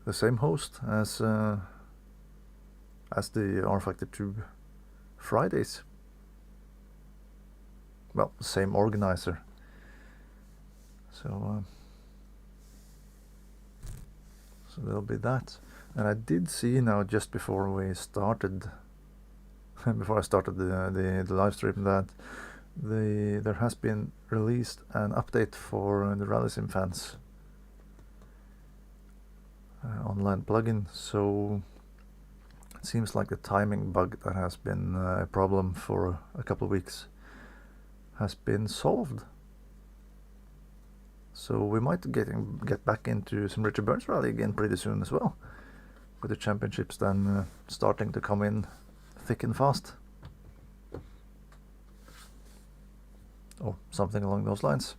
The same host as the rFactor 2 Fridays. Well, same organizer. So there'll be that. And I did see now just before we started, before I started the live stream, that there has been released an update for the RallySim fans online plugin. So it seems like the timing bug that has been a problem for a couple of weeks has been solved. So we might get back into some Richard Burns rally again pretty soon as well, with the championships then starting to come in thick and fast, or something along those lines.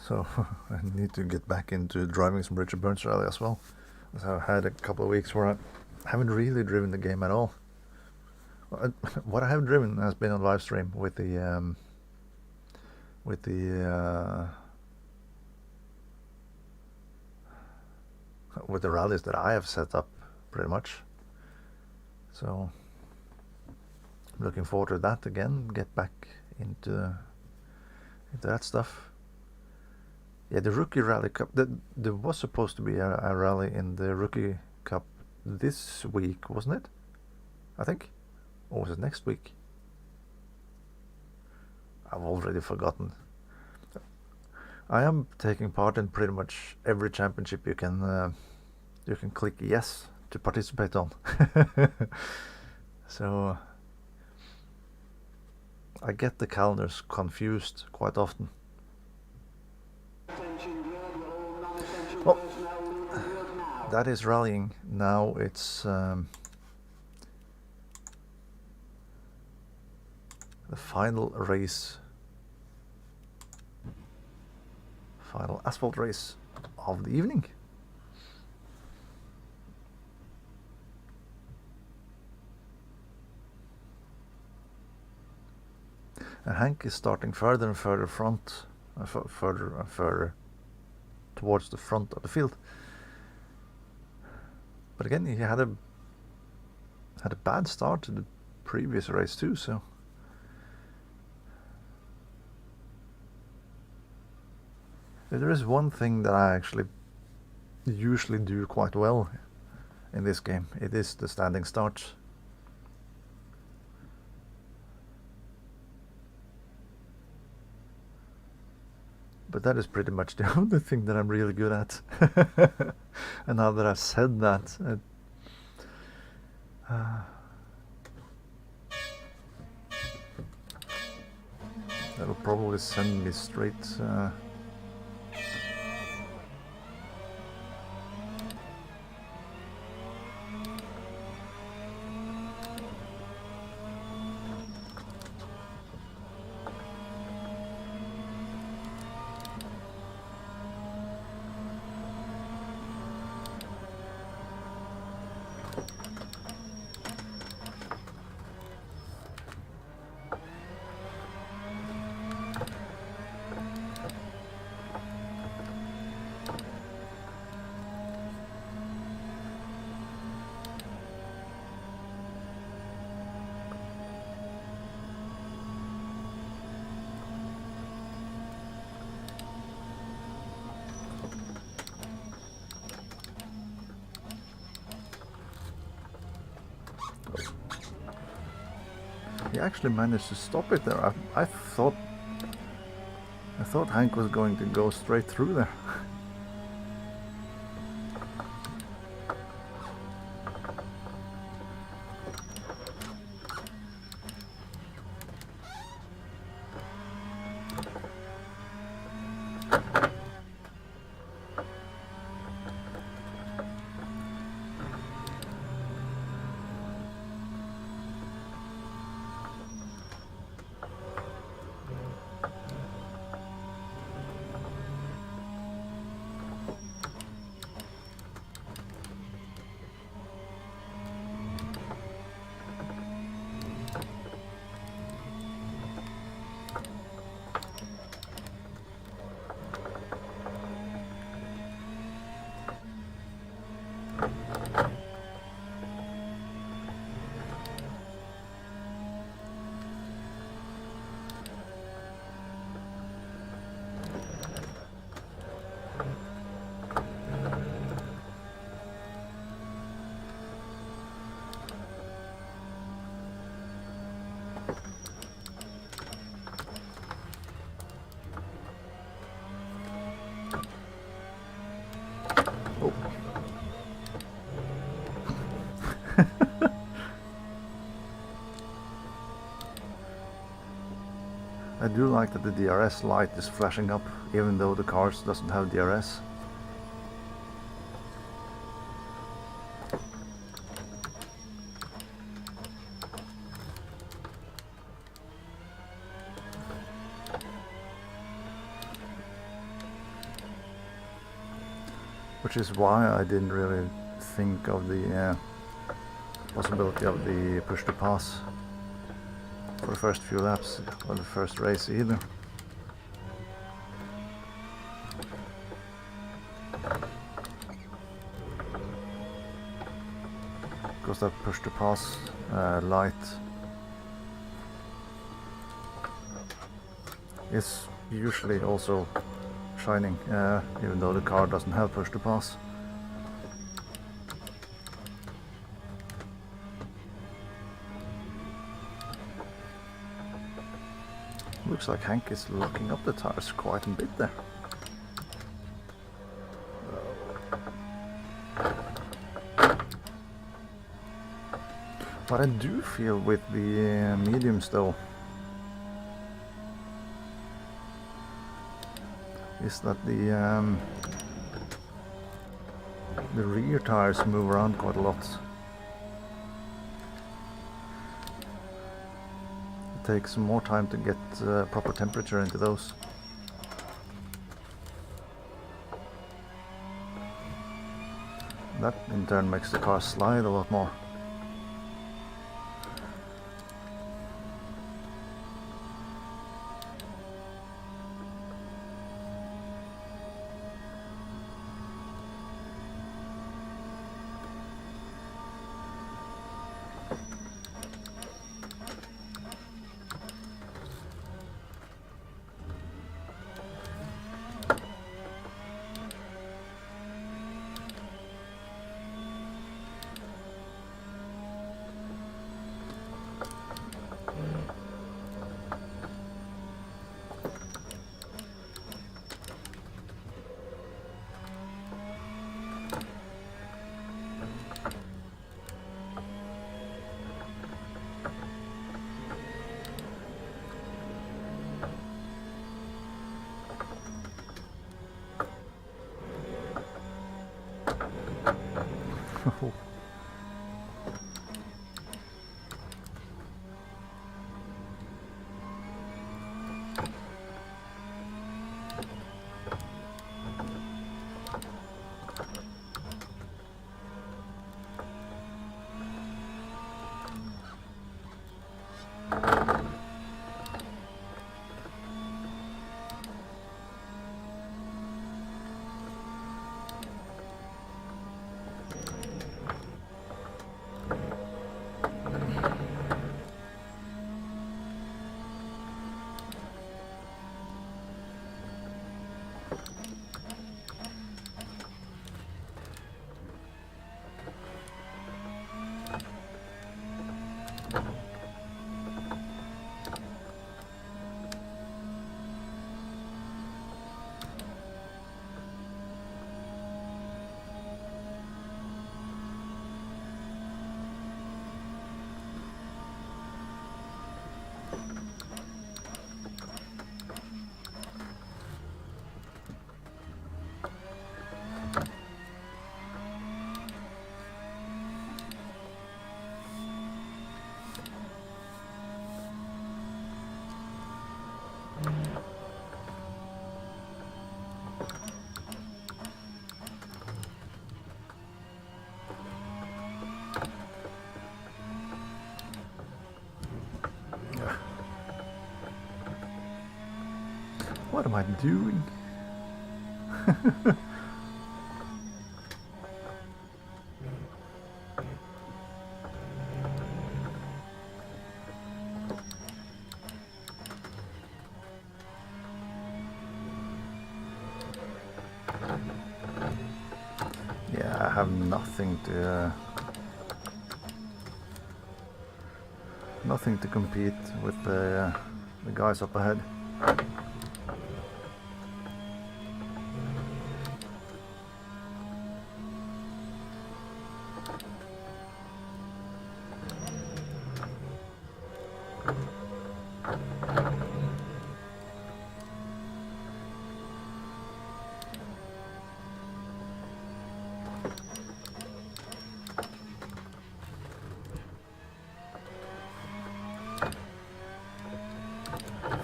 So I need to get back into driving some Richard Burns rally as well. So I had a couple of weeks where I haven't really driven the game at all. What I have driven has been on live stream with the rallies that I have set up, pretty much. So I'm looking forward to that again. Get back into that stuff. Yeah, the Rookie Rally Cup. There was supposed to be a rally in the Rookie Cup this week, wasn't it? I think. Or was it next week? I've already forgotten. I am taking part in pretty much every championship you can click yes to participate on. So I get the calendars confused quite often. Well, that is rallying. Now it's the final race, final asphalt race of the evening. And Hank is starting further and further further and further towards the front of the field. But again, he had a bad start to the previous race too, so if there is one thing that I actually usually do quite well in this game, it is the standing starts. But that is pretty much the only thing that I'm really good at. And now that I've said that, that'll probably send me straight. He actually managed to stop it there. I thought Hank was going to go straight through there. I do like that the DRS light is flashing up even though the car doesn't have DRS. Which is why I didn't really think of the possibility of the push to pass for the first few laps or the first race either. Because that push to pass light is usually also shining, even though the car doesn't have push to pass. Looks like Hank is locking up the tires quite a bit there. But I do feel with the mediums though, is that the rear tires move around quite a lot. It takes more time to get proper temperature into those. That in turn makes the car slide a lot more. What am I doing? Yeah, I have nothing to compete with the guys up ahead.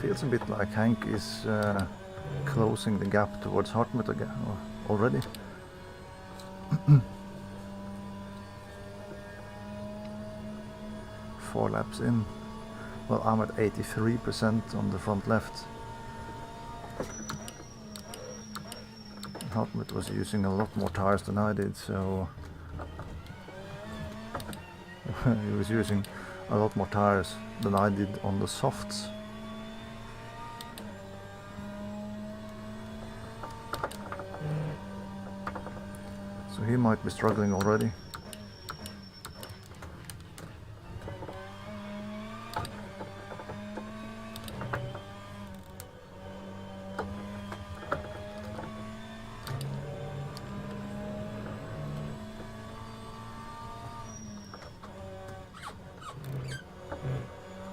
Feels a bit like Hank is closing the gap towards Hartmut again already. 4 laps in. Well, I'm at 83% on the front left. Hartmut was using a lot more tires than I did, so he was using a lot more tires than I did on the softs. So he might be struggling already.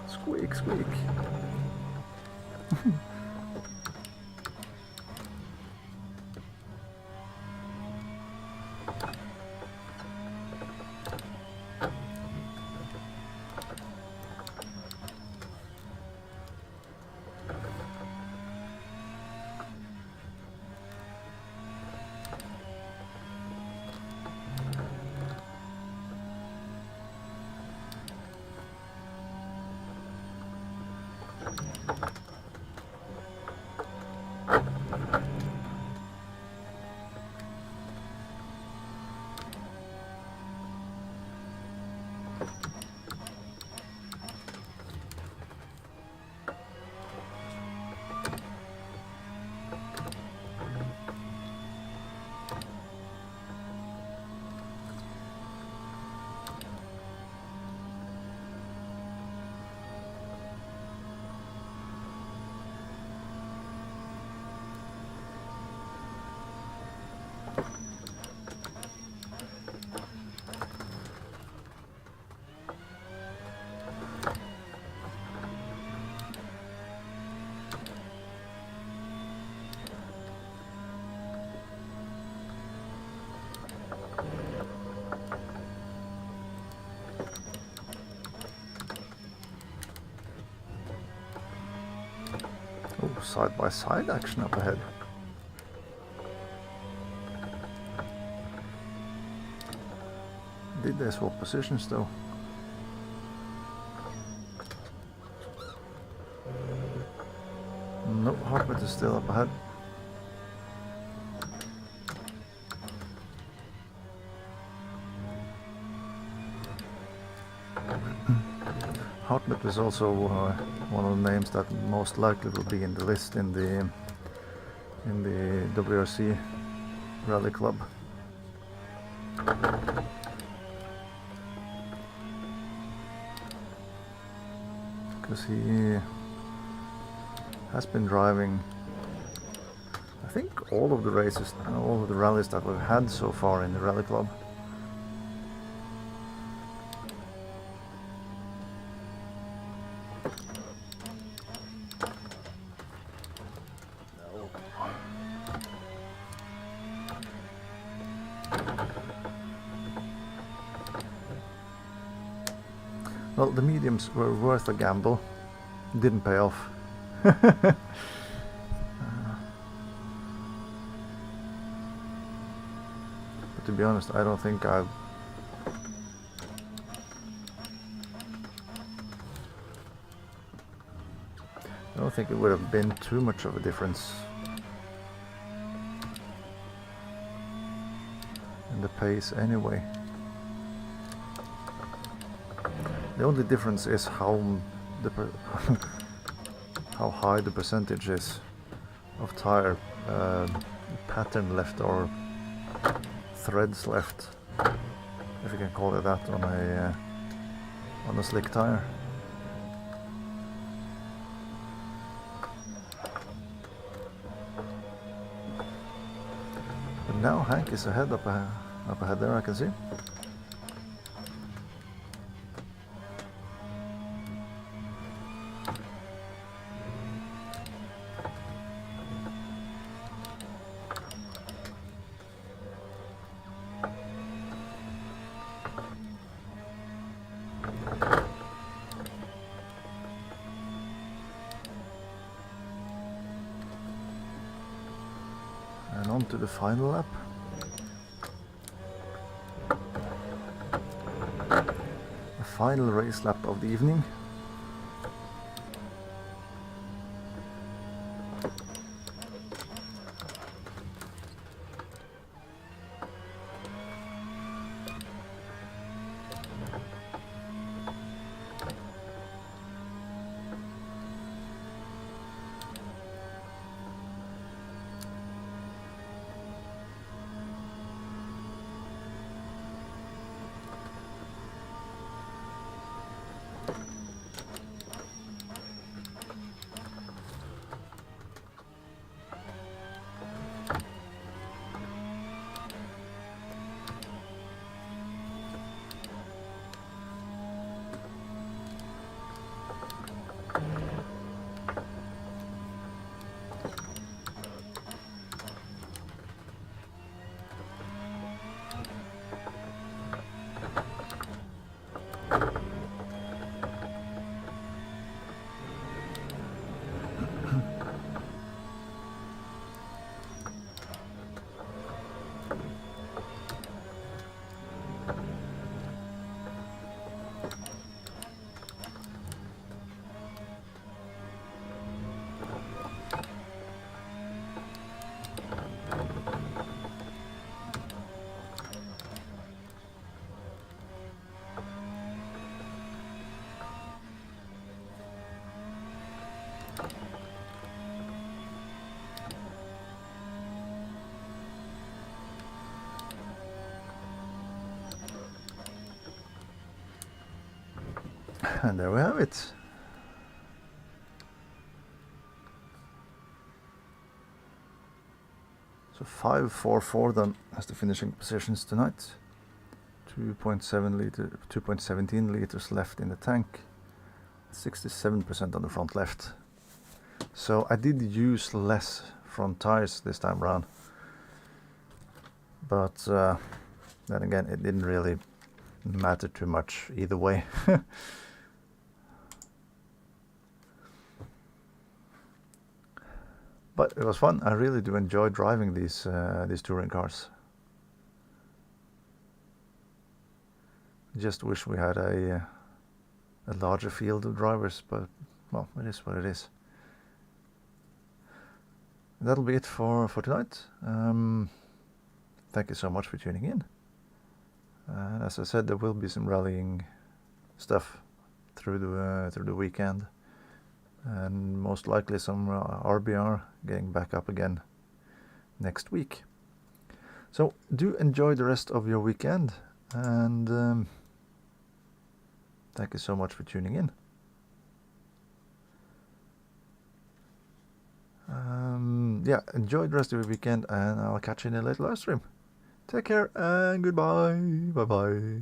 Squeak, squeak. side-by-side action up ahead. Did they swap positions though? No, Hartmut is still up ahead. Hartmut is also one of the names that most likely will be in the list in the WRC Rally Club. Because he has been driving, I think, all of the races, all of the rallies that we've had so far in the Rally Club. Well, the mediums were worth a gamble. Didn't pay off. But to be honest, I don't think I don't think it would have been too much of a difference in the pace anyway. The only difference is how how high the percentage is of tire pattern left, or threads left, if you can call it that, on a slick tire. But now Hank is ahead up ahead there, I can see. And on to the final lap. The final race lap of the evening. And there we have it. So 5.44 then as the finishing positions tonight. 2.17 liters left in the tank. 67% on the front left. So I did use less front tires this time around. But then again, it didn't really matter too much either way. But it was fun. I really do enjoy driving these touring cars. Just wish we had a larger field of drivers, but well, it is what it is. That'll be it for tonight. Thank you so much for tuning in. As I said, there will be some rallying stuff through the weekend, and most likely some RBR getting back up again next week. So do enjoy the rest of your weekend, and thank you so much for tuning in. Yeah, enjoy the rest of your weekend, and I'll catch you in a later live stream. Take care and goodbye. Bye bye.